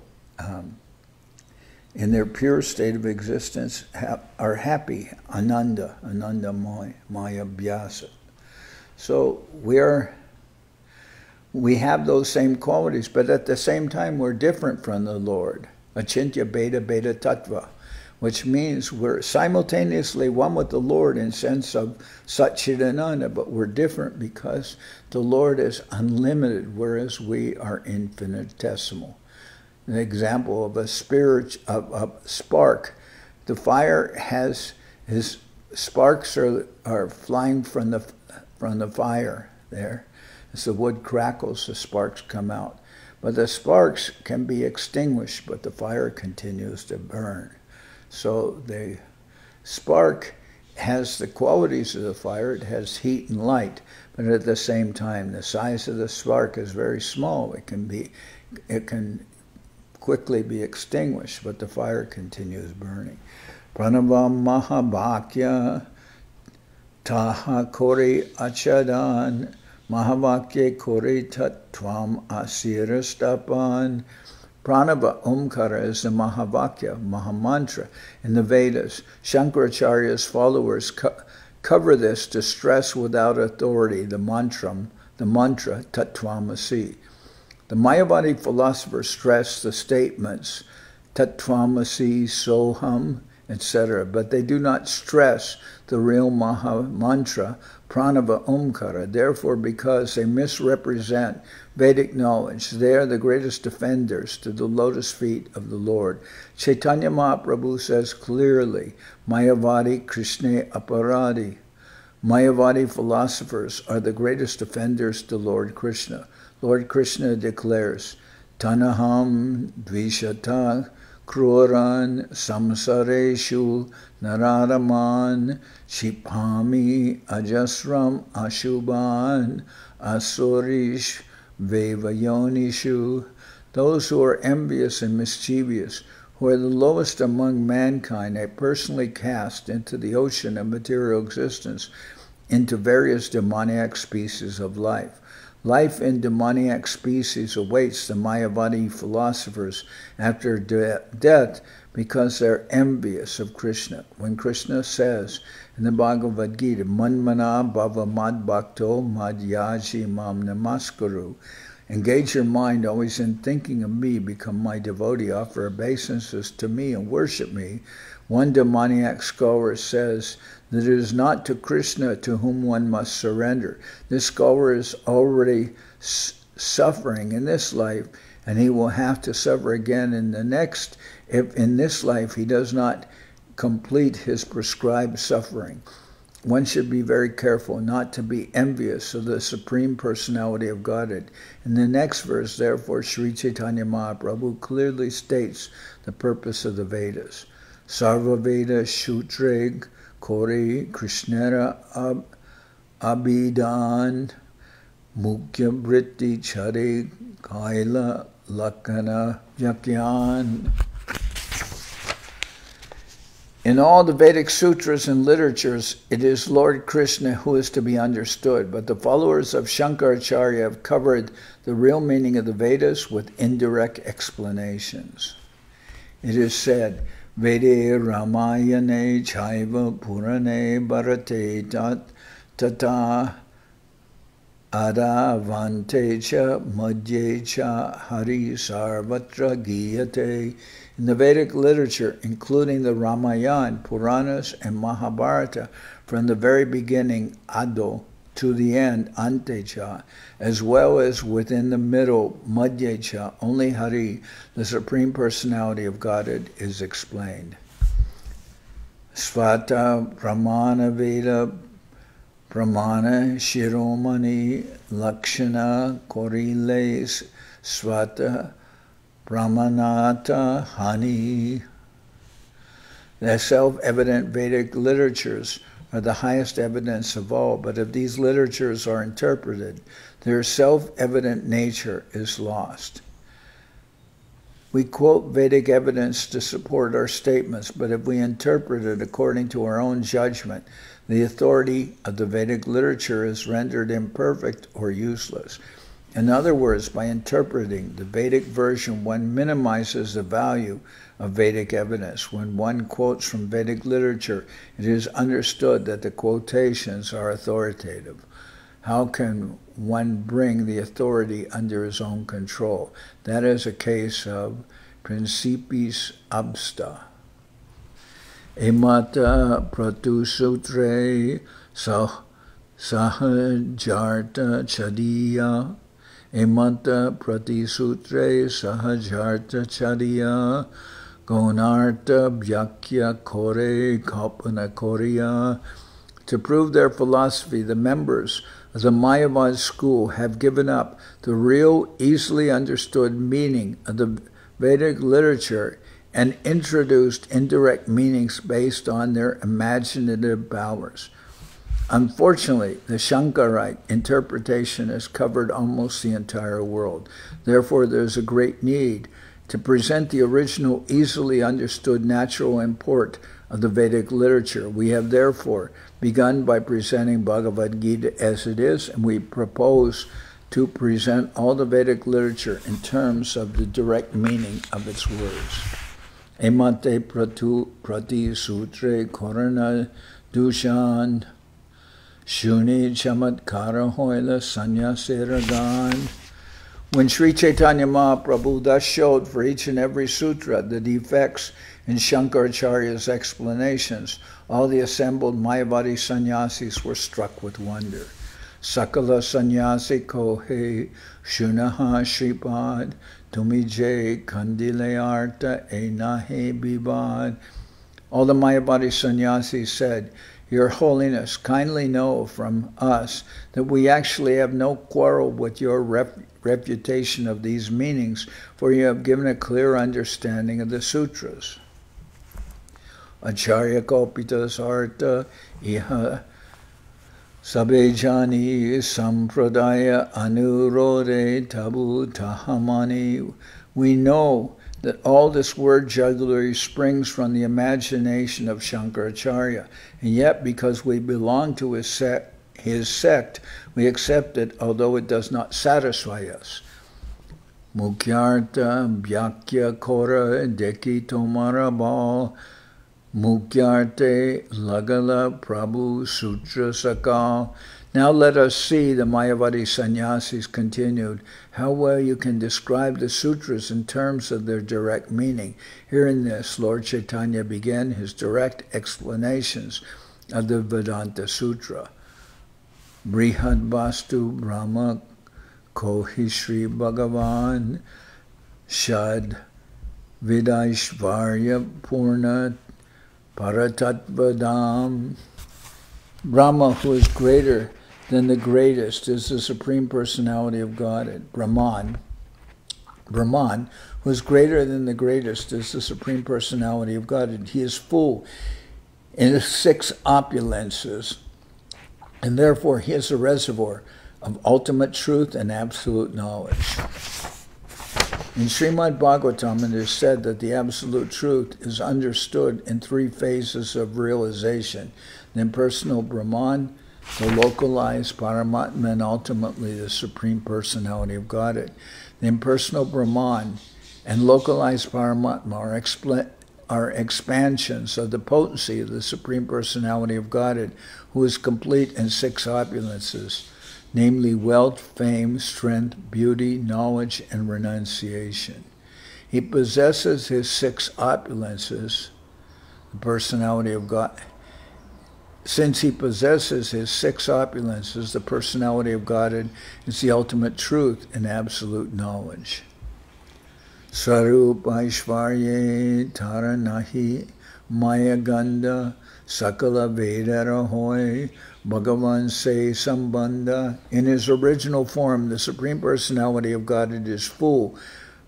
in their pure state of existence, are happy, ananda maya bhyasa. So we have those same qualities, but at the same time we're different from the Lord. Achintya beta beta tattva, which means we're simultaneously one with the Lord in sense of Satchidananda, but we're different because the Lord is unlimited, whereas we are infinitesimal. An example of a spark. The fire has his sparks are flying from the fire there. As the wood crackles, the sparks come out. But the sparks can be extinguished, but the fire continues to burn. So the spark has the qualities of the fire. It has heat and light, but at the same time, the size of the spark is very small. It can quickly be extinguished, but the fire continues burning. Pranavam Mahabhakya Taha Kori Achadan Mahavakya Kori Tattvam Asirastapan. Pranava Omkara is the Mahavakya, Mahamantra in the Vedas. Shankaracharya's followers cover this to stress without authority the mantra Tattvamasi. The Mayavadi philosophers stress the statements Tattvamasi, Soham, etc., but they do not stress the real Maha mantra, Pranava Omkara. Therefore, because they misrepresent Vedic knowledge, they are the greatest defenders to the lotus feet of the Lord. Chaitanya Mahaprabhu says clearly, Mayavadi Krishna Aparadi. Mayavadi philosophers are the greatest defenders to Lord Krishna. Lord Krishna declares, Tanaham Dvishata Kruran Samsareshu Naradaman Shipami Ajasram Ashubhan Asurish Vevayonishu. Those who are envious and mischievous, who are the lowest among mankind, I personally cast into the ocean of material existence, into various demoniac species of life. Life in demoniac species awaits the Mayavadi philosophers after death because they're envious of Krishna. When Krishna says in the Bhagavad Gita, Manmana bhava mad bhakto mad yaji mam namaskaru, engage your mind always in thinking of me, become my devotee, offer obeisances to me and worship me. One demoniac scholar says that it is not to Krishna to whom one must surrender. This scholar is already suffering in this life, and he will have to suffer again in the next if in this life he does not complete his prescribed suffering. One should be very careful not to be envious of the Supreme Personality of Godhead. In the next verse, therefore, Sri Chaitanya Mahaprabhu clearly states the purpose of the Vedas. Sarva Veda Shutreg Kori Krishnera Abhidan Mukhya Vritti Chari Kaila Lakana Yakyan. In all the Vedic sutras and literatures, it is Lord Krishna who is to be understood, but the followers of Shankaracharya have covered the real meaning of the Vedas with indirect explanations. It is said, Vede Ramayane Chaiva Purane Bharate Tata Adavante Cha Madhye Cha Hari Sarvatra Giyate. In the Vedic literature, including the Ramayana, Puranas, and Mahabharata, from the very beginning, Ado, to the end, Antecha, as well as within the middle, Madhyecha, only Hari, the Supreme Personality of Godhead, is explained. Svata Pramana Veda Pramana Shiromani Lakshana Koriles Svata Pramanata Hani. The self-evident Vedic literatures are the highest evidence of all, but if these literatures are interpreted, their self-evident nature is lost. We quote Vedic evidence to support our statements, but if we interpret it according to our own judgment, the authority of the Vedic literature is rendered imperfect or useless. In other words, by interpreting the Vedic version, one minimizes the value of Vedic evidence. When one quotes from Vedic literature, it is understood that the quotations are authoritative. How can one bring the authority under his own control? That is a case of principis absta. Emata pratusutre sahajarta chadiya. Emata pratisutre sahajarta chadiya. Gonarta bhyakya kore kapana korea. To prove their philosophy, the members of the Mayavad school have given up the real, easily understood meaning of the Vedic literature and introduced indirect meanings based on their imaginative powers. Unfortunately, the Shankarite interpretation has covered almost the entire world. Therefore, there is a great need to present the original, easily understood natural import of the Vedic literature. We have therefore begun by presenting Bhagavad Gita as it is, and we propose to present all the Vedic literature in terms of the direct meaning of its words. Emate prati sutre korana dushan Shuni chamatkara hoila sannyasiragan. When Sri Chaitanya Mahaprabhu thus showed for each and every sutra the defects in Shankaracharya's explanations, all the assembled mayavadi sannyasis were struck with wonder. Sakala sannyasi kohe shunaha Sripad tumije kandile arta enahe bibad. All the mayavadi sannyasis said, "Your Holiness, kindly know from us that we actually have no quarrel with your refutation of these meanings, for you have given a clear understanding of the sutras." Acharya Kalpitas Arta Iha Sabejani Sampradaya Anurode Tabu Tahamani. We know that all this word jugglery springs from the imagination of Shankaracharya, and yet because we belong to his sect, we accept it, although it does not satisfy us. Mukyarta Bhyakya Kora Deki Tomara Bal Mukyarte Lagala Prabhu Sutra Sakal. Now let us see, the Mayavadi sannyasis continued, how well you can describe the sutras in terms of their direct meaning. Hearing this, Lord Chaitanya began his direct explanations of the Vedanta Sutra. Brihad Vastu Brahma Kohi Sri Bhagavan Shad Vidaishvarya Purna Paratatvadam. Brahma, who is greater than the greatest, is the Supreme Personality of Godhead. Brahman, who is greater than the greatest, is the Supreme Personality of Godhead. He is full in the 6 opulences, and therefore he is a reservoir of ultimate truth and absolute knowledge. In Srimad Bhagavatam, it is said that the absolute truth is understood in 3 phases of realization: the impersonal Brahman, the localized Paramatma, and ultimately the Supreme Personality of Godhead. The impersonal Brahman and localized Paramatma are expansions of the potency of the Supreme Personality of Godhead, who is complete in 6 opulences, namely wealth, fame, strength, beauty, knowledge, and renunciation. He possesses his 6 opulences, the personality of God. Since he possesses his 6 opulences, the personality of Godhead is the ultimate truth and absolute knowledge. Sarup Aishvarye Taranahi Maya Ganda Sakala Vedara Hoy Bhagavan Se Sambandha. In his original form, the Supreme Personality of Godhead is full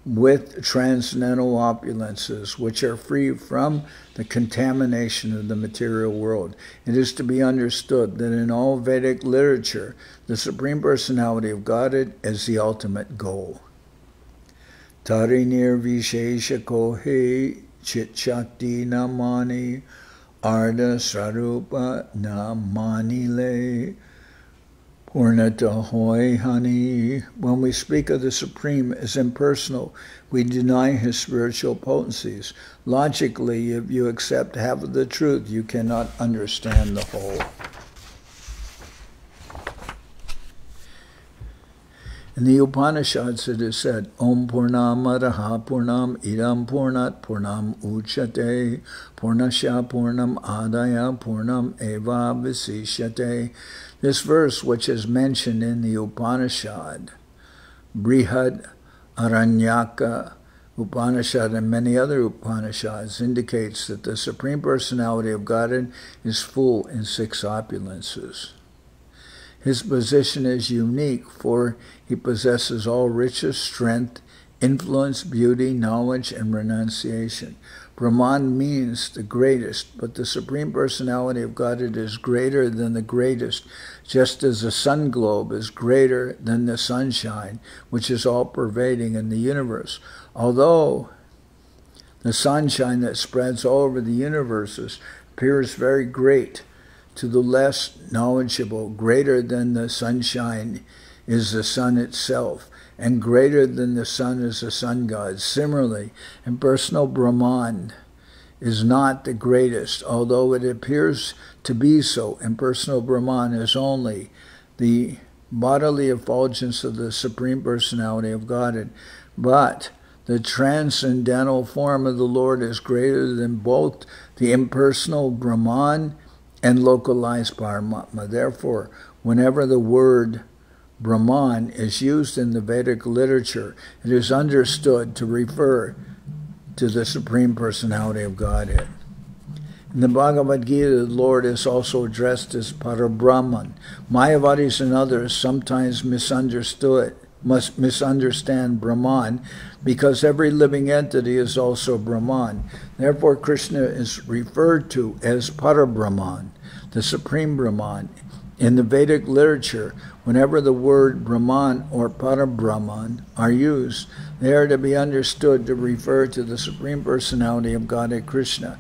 with transcendental opulences, which are free from the contamination of the material world. It is to be understood that in all Vedic literature, the Supreme Personality of Godhead is the ultimate goal. Tarinir Vishesha Kohe Chit Shakti Namani Arda Sarupa Namanile Purnata Hoy Hani. When we speak of the Supreme as impersonal, we deny his spiritual potencies. Logically, if you accept half of the truth, you cannot understand the whole. In the Upanishads it is said, Om Purnam Araha Purnam Idam Purnat Purnam Uchate Purnasya Purnam Adaya Purnam Eva Visishyate. This verse, which is mentioned in the Upanishad, Brihad Aranyaka Upanishad, and many other Upanishads, indicates that the Supreme Personality of Godhead is full in 6 opulences. His position is unique, for he possesses all riches, strength, influence, beauty, knowledge, and renunciation. Brahman means the greatest, but the Supreme Personality of Godhead is greater than the greatest, just as the sun globe is greater than the sunshine, which is all-pervading in the universe. Although the sunshine that spreads all over the universe appears very great to the less knowledgeable, greater than the sunshine is the sun itself, and greater than the sun is the sun god. Similarly, impersonal Brahman is not the greatest, although it appears to be so. Impersonal Brahman is only the bodily effulgence of the Supreme Personality of Godhead, but the transcendental form of the Lord is greater than both the impersonal Brahman and localized Paramatma. Therefore, whenever the word Brahman is used in the Vedic literature, it is understood to refer to the Supreme Personality of Godhead. In the Bhagavad Gita, the Lord is also addressed as Parabrahman. Mayavadis and others sometimes must misunderstand Brahman because every living entity is also Brahman. Therefore, Krishna is referred to as Parabrahman, the Supreme Brahman. In the Vedic literature, whenever the word Brahman or Parabrahman are used, they are to be understood to refer to the Supreme Personality of Godhead Krishna.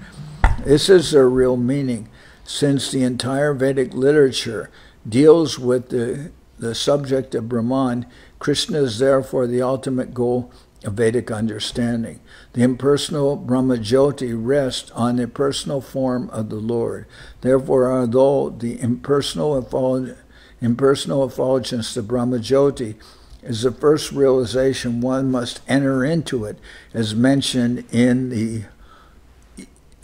This is their real meaning, since the entire Vedic literature deals with the subject of Brahman. Krishna is therefore the ultimate goal of Vedic understanding. The impersonal Brahmajyoti rests on the personal form of the Lord. Therefore, although the impersonal effulgence, the Brahmajyoti, is the first realization, one must enter into it, as mentioned in the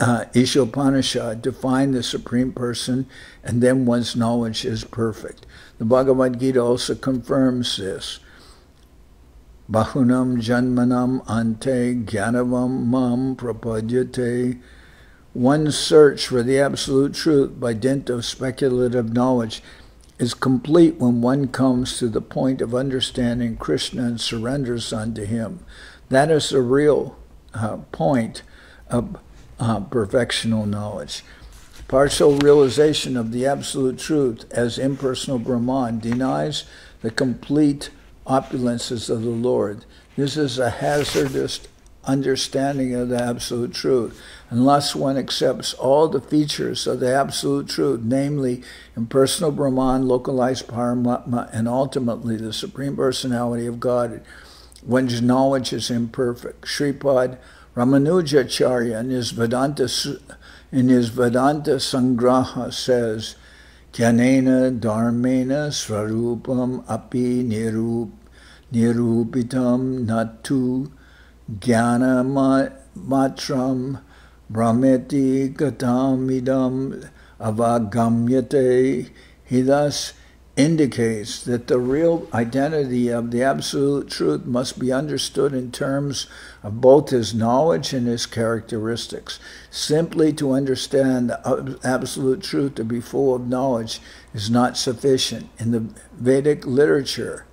Ishopanishad, to find the Supreme Person, and then one's knowledge is perfect. The Bhagavad Gita also confirms this. Bahunam janmanam ante gyanavam mam prapadyate. One's search for the absolute truth by dint of speculative knowledge is complete when one comes to the point of understanding Krishna and surrenders unto him. That is the real point of perfectional knowledge. Partial realization of the absolute truth as impersonal Brahman denies the complete opulences of the Lord. This is a hazardous understanding of the absolute truth. Unless one accepts all the features of the absolute truth, namely impersonal Brahman, localized Paramatma, and ultimately the Supreme Personality of God, one's knowledge is imperfect. Sripad Ramanujacharya in his Vedanta Sangraha says, Jnanena dharmena svarupam api nirupitam natu jnana matram brahmeti gatamidam avagamyate. He thus indicates that the real identity of the absolute truth must be understood in terms of both his knowledge and his characteristics. Simply to understand the absolute truth, to be full of knowledge, is not sufficient. In the Vedic literature,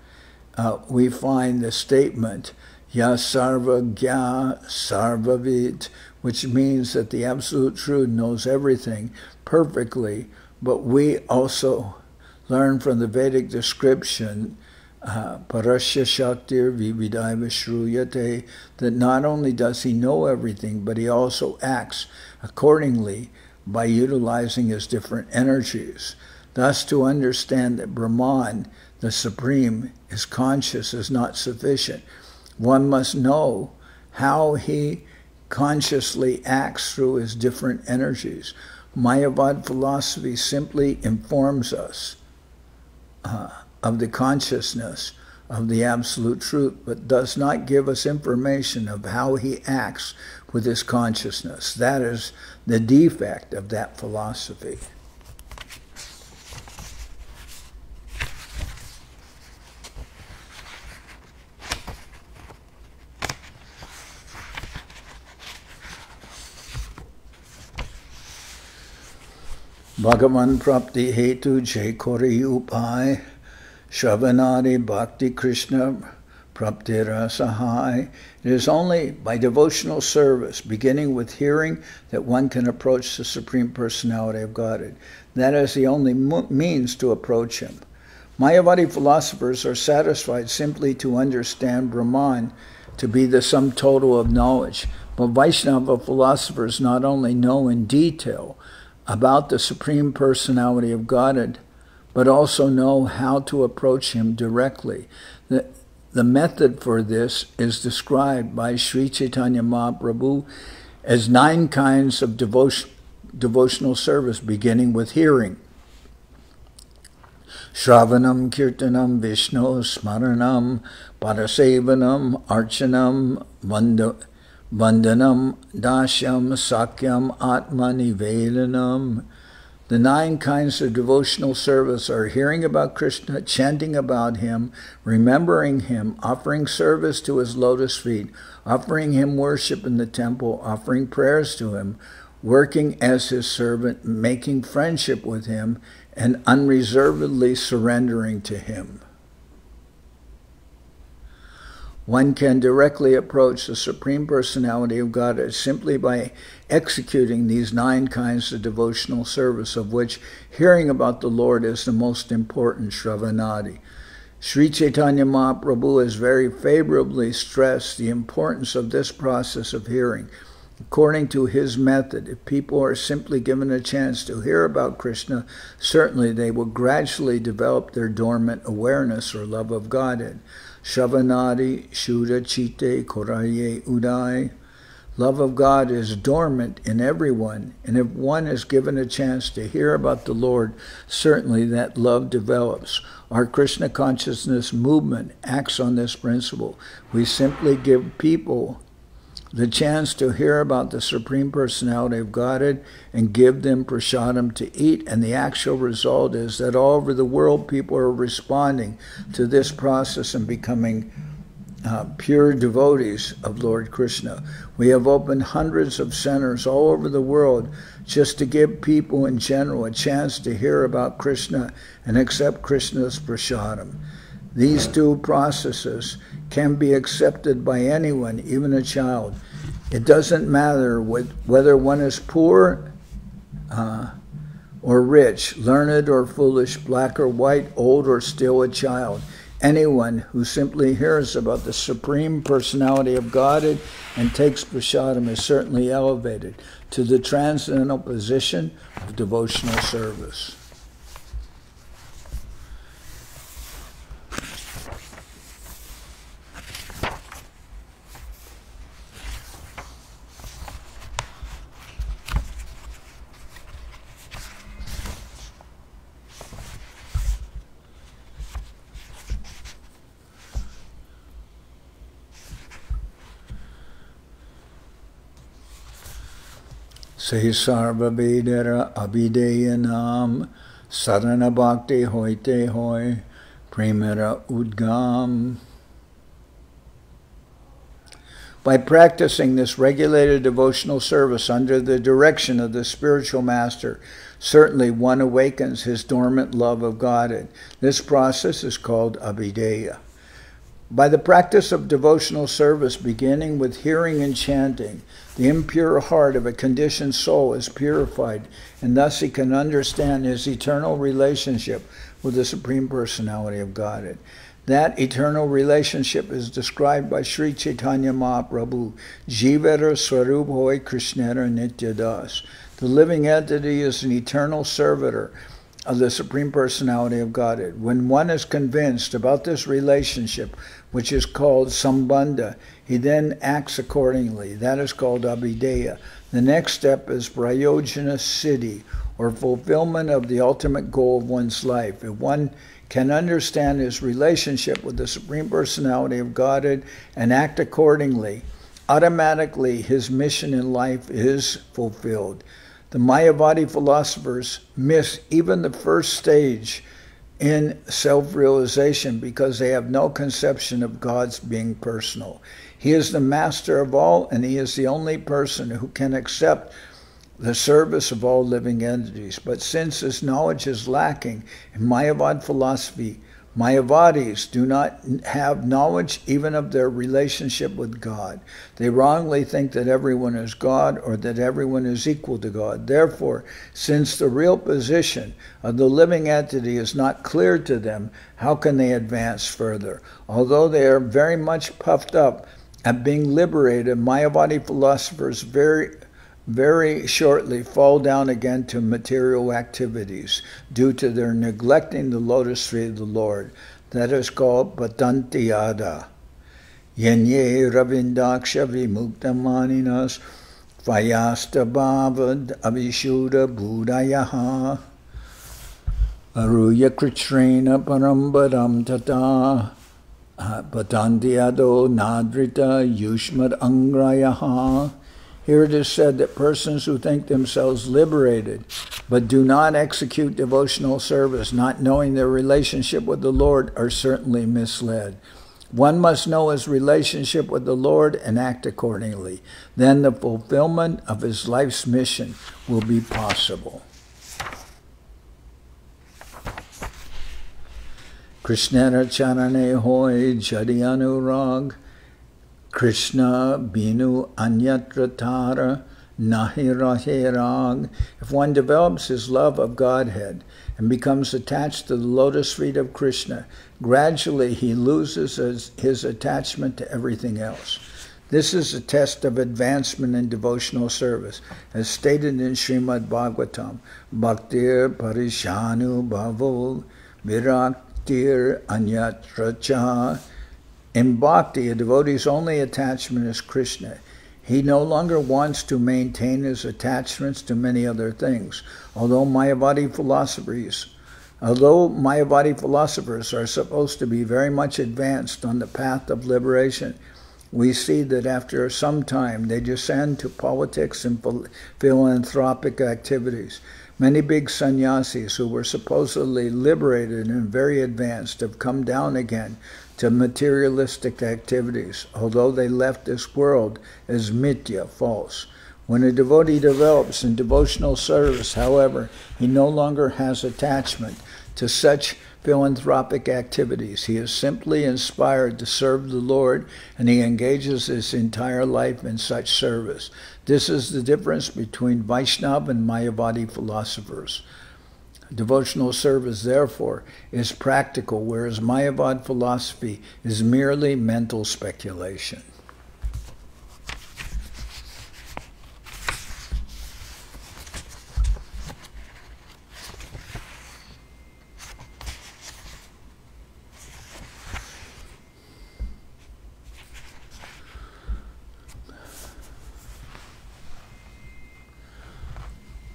we find the statement, Ya sarva gya sarvavid, which means that the absolute truth knows everything perfectly, but we also learn from the Vedic description, Parasya Shaktir Vividaiva Shruyate, that not only does he know everything, but he also acts accordingly by utilizing his different energies. Thus, to understand that Brahman, the Supreme, is conscious is not sufficient. One must know how he consciously acts through his different energies. Mayavad philosophy simply informs us of the consciousness of the absolute truth, but does not give us information of how he acts with his consciousness. That is the defect of that philosophy. Bhagavan Prapti Hetu Jai Kori Upai Shravanadi Bhakti Krishna Praptira Sahai. It is only by devotional service, beginning with hearing, that one can approach the Supreme Personality of Godhead. That is the only means to approach him. Mayavadi philosophers are satisfied simply to understand Brahman to be the sum total of knowledge, but Vaishnava philosophers not only know in detail about the Supreme Personality of Godhead, but also know how to approach him directly. The method for this is described by Sri Chaitanya Mahaprabhu as 9 kinds of devotional service, beginning with hearing. Shravanam, Kirtanam, Vishnu, Smaranam, Padasevanam, Archanam, Vandanam, Dashyam, Sakyam, Atmanivedanam. The 9 kinds of devotional service are hearing about Krishna, chanting about him, remembering him, offering service to his lotus feet, offering him worship in the temple, offering prayers to him, working as his servant, making friendship with him, and unreservedly surrendering to him. One can directly approach the Supreme Personality of Godhead simply by executing these 9 kinds of devotional service, of which hearing about the Lord is the most important, Shravanadi. Sri Chaitanya Mahaprabhu has very favorably stressed the importance of this process of hearing. According to his method, if people are simply given a chance to hear about Krishna, certainly they will gradually develop their dormant awareness or love of Godhead. Shravanadi, Shuddha Chitte, Koraye Udai. Love of God is dormant in everyone, and if one is given a chance to hear about the Lord, certainly that love develops. Our Krishna consciousness movement acts on this principle. We simply give people the chance to hear about the Supreme Personality of Godhead and give them prasadam to eat, and the actual result is that all over the world people are responding to this process and becoming pure devotees of Lord Krishna. We have opened hundreds of centers all over the world just to give people in general a chance to hear about Krishna and accept Krishna's prasadam. These 2 processes can be accepted by anyone, even a child. It doesn't matter whether one is poor or rich, learned or foolish, black or white, old or still a child. Anyone who simply hears about the Supreme Personality of Godhead and takes prasadam is certainly elevated to the transcendental position of devotional service. Se sarva vedera abhideyanam sarana bhakti hoite hoi premera udgam. By practicing this regulated devotional service under the direction of the spiritual master, certainly one awakens his dormant love of Godhead. This process is called abhideya. By the practice of devotional service, beginning with hearing and chanting, the impure heart of a conditioned soul is purified, and thus he can understand his eternal relationship with the Supreme Personality of Godhead. That eternal relationship is described by Sri Chaitanya Mahaprabhu, Jivara Swarup Hoy Krishnera Nityadas. The living entity is an eternal servitor of the Supreme Personality of Godhead. When one is convinced about this relationship, which is called sambandha, he then acts accordingly. That is called abhideya. The next step is prayojana siddhi, or fulfillment of the ultimate goal of one's life. If one can understand his relationship with the Supreme Personality of Godhead and act accordingly, automatically his mission in life is fulfilled. The mayavadi philosophers miss even the first stage in self-realization because they have no conception of God's being personal. He is the master of all, and he is the only person who can accept the service of all living entities. But since this knowledge is lacking in Mayavad philosophy, Mayavadis do not have knowledge even of their relationship with God. They wrongly think that everyone is God or that everyone is equal to God. Therefore, since the real position of the living entity is not clear to them, how can they advance further? Although they are very much puffed up at being liberated, Mayavadi philosophers very shortly fall down again to material activities due to their neglecting the lotus feet of the Lord. That is called patantiyada. Yenye ravindaksha vimuktamaninas Vayasta bhavad avishuddha buddhayaha aruya kritrena parambadam tata patantiado nadrita yushmad angrayaha. Here it is said that persons who think themselves liberated but do not execute devotional service, not knowing their relationship with the Lord, are certainly misled. One must know his relationship with the Lord and act accordingly. Then the fulfillment of his life's mission will be possible. Krishnara charane hoy jadi anurag, Krishna binu anyatra tara nahi rahe rag. If one develops his love of Godhead and becomes attached to the lotus feet of Krishna, gradually he loses his attachment to everything else. This is a test of advancement in devotional service, as stated in Srimad Bhagavatam. Bhaktir parishanu bhavul viraktir anyatra cha. In Bhakti, a devotee's only attachment is Krishna. He no longer wants to maintain his attachments to many other things. Although mayavadi philosophers are supposed to be very much advanced on the path of liberation, we see that after some time they descend to politics and philanthropic activities. Many big sannyasis who were supposedly liberated and very advanced have come down again to materialistic activities, although they left this world as mithya, false. When a devotee develops in devotional service, however, he no longer has attachment to such philanthropic activities. He is simply inspired to serve the Lord, and he engages his entire life in such service. This is the difference between Vaishnava and Mayavadi philosophers. Devotional service, therefore, is practical, whereas Mayavad philosophy is merely mental speculation.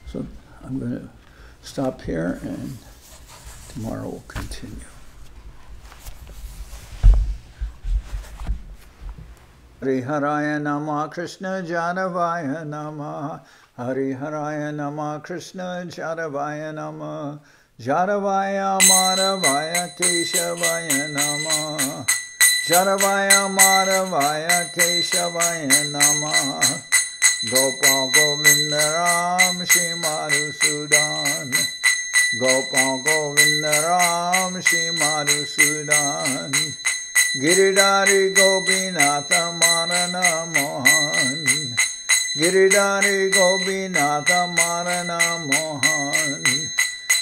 So I'm going to stop here, and tomorrow we'll continue. Hariharaya Namah Krishna Jadavaya Namah Hariharaya Namah Krishna Jadavaya Namah Jadavaya Madhavaya Keshavaya Namah Jadavaya Madhavaya Keshavaya Namah Gopal Govinda Ram Shri Madhusudan Gopal Govinda Ram Shri Madhusudan Giridhari Gopinatha Marana Mohan Giridhari Gopinatha Marana Mohan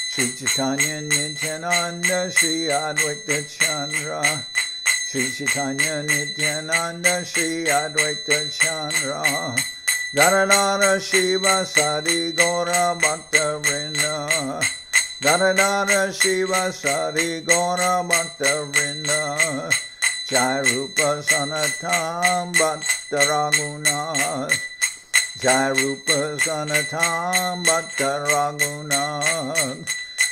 Sri Chaitanya Nityananda Sri Advaita Chandra Sri Chaitanya Nityananda Sri Advaita Chandra Dharanara Shiva Sari Gora Bhakta Vrinda Dharanara Shiva Sari Gora Bhakta Vrinda Jai Rupa Sanatam Bhakta Raghunath Jai Rupa Sanatam Bhakta Raghunath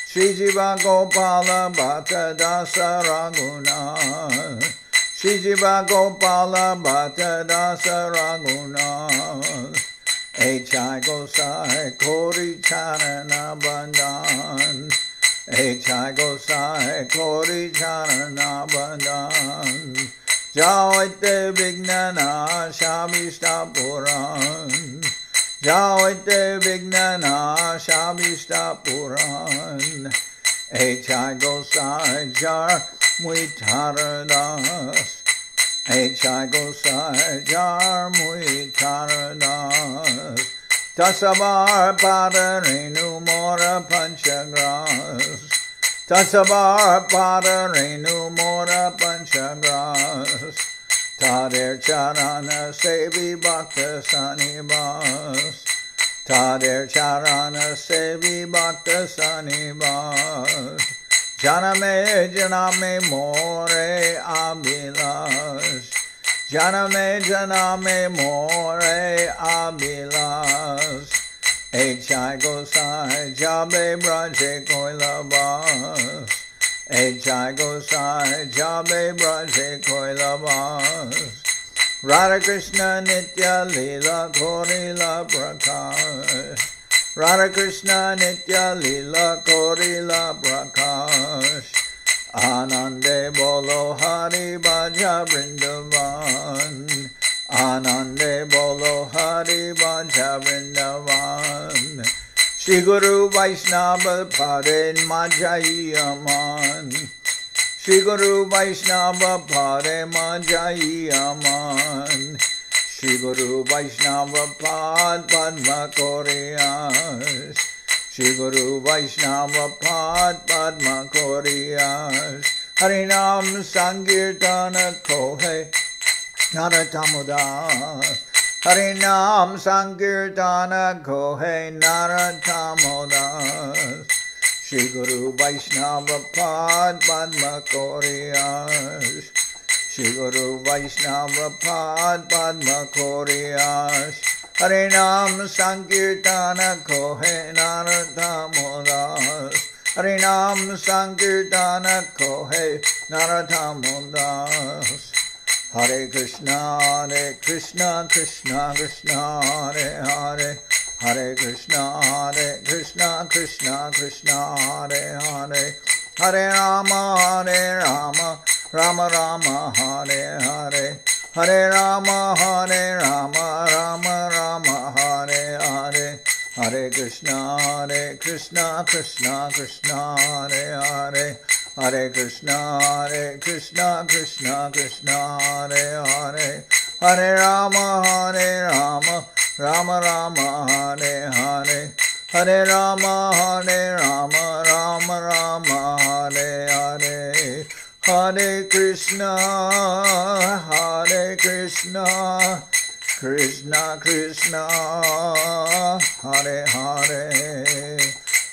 Shri Jiva Gopala Bhakta Dasa Raghunath Shri Jiva Gopala Bhakta Dasa Raghunath Echai Gosai Kori Charana Bandhan Echai Gosai Kori Charana Bandhan Jaoite Vignana Shabishta Puran Jaoite Vignana Shabishta Puran Echai Gosai Jar Muitaradas Echai Gosai Jar Muitaradas Tasabar Padarenu Mora Panchagras Tasabar Padarenu Mora Panchagras Tader Charana Sevi Bhakta Sanibas Tader Charana Sevi Bhakta Sanibas Janame Janame More Abhilash Janame janame more abilas. Echai gosai jabe braje koilabas. Echai gosai jabe braje koilabas. Radha Krishna Nitya Lila Korila Prakash. Radha Krishna Nitya Lila Korila Prakash. Anande Bolo Hari Bhaja Vrindavan. Anande Bolo Hari Bhaja Vrindavan. Shri Guru Vaishnava Pare Majai Aman. Shri Guru Vaishnava Pare Majai Aman. Shri Guru Vaishnava Pad Padma Koriyas. Shri Guru Vaishnava Pad Padma Koriyas. Harinam Sankirtana Kohe Naratamudas. Harinam Sankirtana Kohe Naratamudas. Shri Guru Vaishnava Pad Padma Koriyas. Shri Guru Vaishnava Pad Padma Koriyas. Harinam Sankirtana Kohe Naratamudas. Harinam Sankirtana Kohe Naratamudas. Hare Krishna, Krishna Krishna, Hare Hare. Hare Krishna, Krishna Krishna, Hare Hare. Hare Rama, Rama Rama, Hare Hare. Hare Rama, Rama Rama, Hare Hare. Hare Krishna, Krishna Krishna, Hare Hare. Hare Krishna, Krishna Krishna, Hare Hare. Hare Rama, Rama Rama, Hare Hare. Hare Rama, Rama Rama, Hare Hare. Hare Krishna, Krishna Krishna, Hare Hare.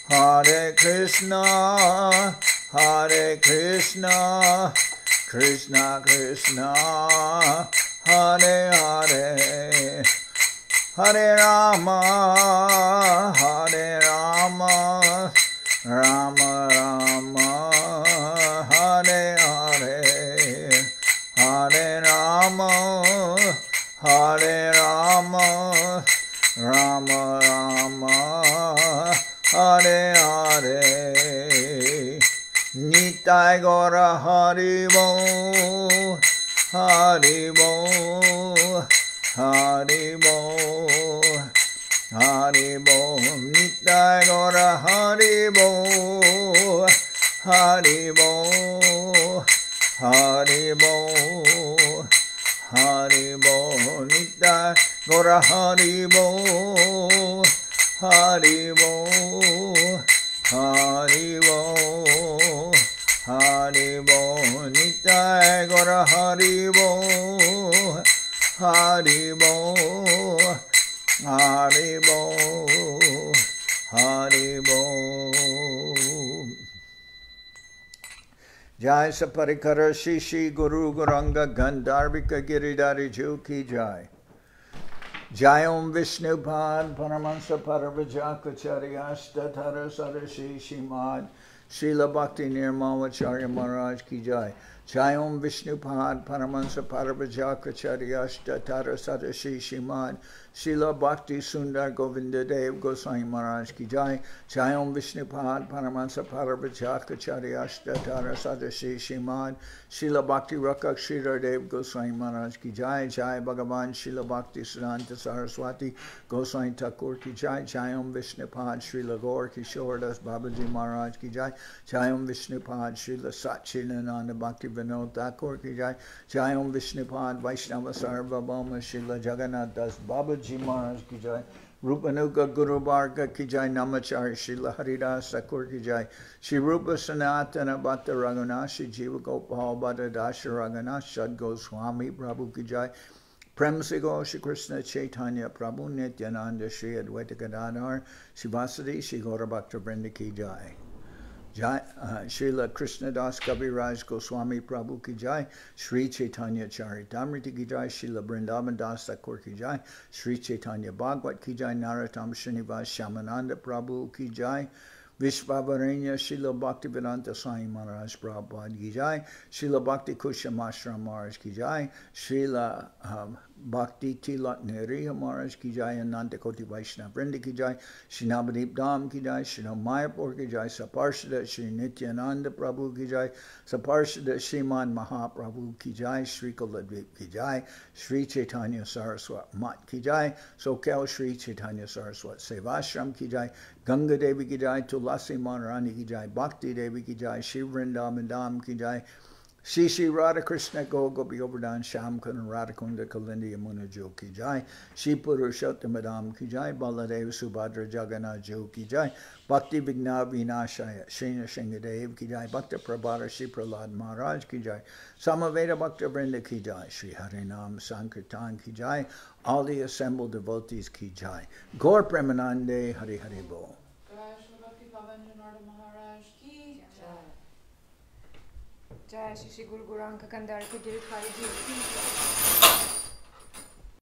Hare Krishna, Krishna Krishna, Hare Hare. Hare Rama, Rama Rama, Hare Hare. Hare Rama, Rama Rama, Hare Hare. Nitai Gora Haribo, Haribo, Haribo, Haribo. Nitai Gora Haribo, Haribo, Haribo, Haribo. Nitai Gora Haribo, Haribo, Haribo, Haribo. Nitai Gora Haribo, Haribo, Haribo, Haribo. Jai Saparikara Shishi Guru Guranga Gandharvika Giridhari Ju Ki Jai. Jai Om Vishnupad Paramahansa Paravajakacharya Ashtatara Sarashi Shimad Srila Bhakti Nirmamacharya Maharaj Ki Jai. Jai Om Vishnupad Paramahansa Paravajakacharya Ashtatara Sarashi Shimad Srila Bhakti Sundar Govinda Dev Goswami Maharaj Ki Jai. Jai Om Vishnupad Paramahansa Paravajakacharya Ashtatara Sarashi Shimad Srila Bhakti Rakak Sridhar Dev Goswami Maharaj Ki Jai. Jai Bhagavan Srila Bhakti Siddhanta Saraswati Goswami Thakur Ki Jai. Jai Om Vishnupad Srila Gaur Kishore Das Babaji Maharaj Ki Jai. Jai Om Vishnupad Srila Satchidananda Bhakti Vinod Thakur Ki Jai. Jai Om Vishnupad Vaishnava Sarvabhauma Srila Jagannath Das Babaji Maharaj Ki Jai. Rupanuga Guru Varga Ki Jai. Namacharya Srila Haridas Thakur Ki Jai. Shri Rupa Sanatana Bhatta Raghunath Shri Jiva Gopal Bhatta Dasha Raghunath Shad Goswami Prabhu Ki Jai. Prem Se Go Shri Krishna Chaitanya Prabhu Nityananda Shri Advaita Gadadhar Shri Vasadi Shri Gaura Bhakta Vrinda Ki Jai. Jai, Srila Krishnadas Kaviraj Goswami Prabhu ki jai, Sri Chaitanya Charitamrita ki jai, Srila Vrindavan Das Thakur ki jai, Sri Chaitanya Bhagavad ki jai, Narottam Srinivas Shyamananda Prabhu ki jai, Vishvavaranya Srila Bhaktivedanta Swami Maharaj Prabhupad ki jai, Srila Bhakti Kusham Ashram Maharaj ki jai, Srila Bhakti Tilak Neriya Maharaj ki jai, Ananta Koti Vaishnava Vrinda ki jai, Shri Navadip Dham ki jai, Shri Mayapur ki jai, Saparshada Shri Nityananda Prabhu ki jai, Saparshada Sriman Mahaprabhu ki jai, Shri Kuladvip ki jai, Sri Chaitanya Saraswati Mat ki jai, Soquel Sri Chaitanya Saraswati Seva Ashram ki jai, Ganga Devi ki jai, Tulasi Maharani ki jai, Bhakti Devi ki jai, Shri Vrindavan Dham ki jai, Shri Shri Radha Krishna Gopi Govardhan Sham Kundan Radhakunda Kalindi Yamuna Jo ki jai, Shri Purushottam Madam ki jai, Baladev Subhadra Jagannath Jo ki jai, Bhakti Vigna Vinashaya Srina Shingadev ki jai, Bhakta Prabhara Shri Prahlad Maharaj ki jai, Samaveda Bhakta Vrinda ki jai, Shri Harinam Sankirtan ki jai, all the assembled devotees ki jai. Gaur Premanande Hari Hari Bo. Pavan Janardan Maharaj ki jai. Jai Shri Guru Gauranga Gandhar Giridhari Ji ki jai.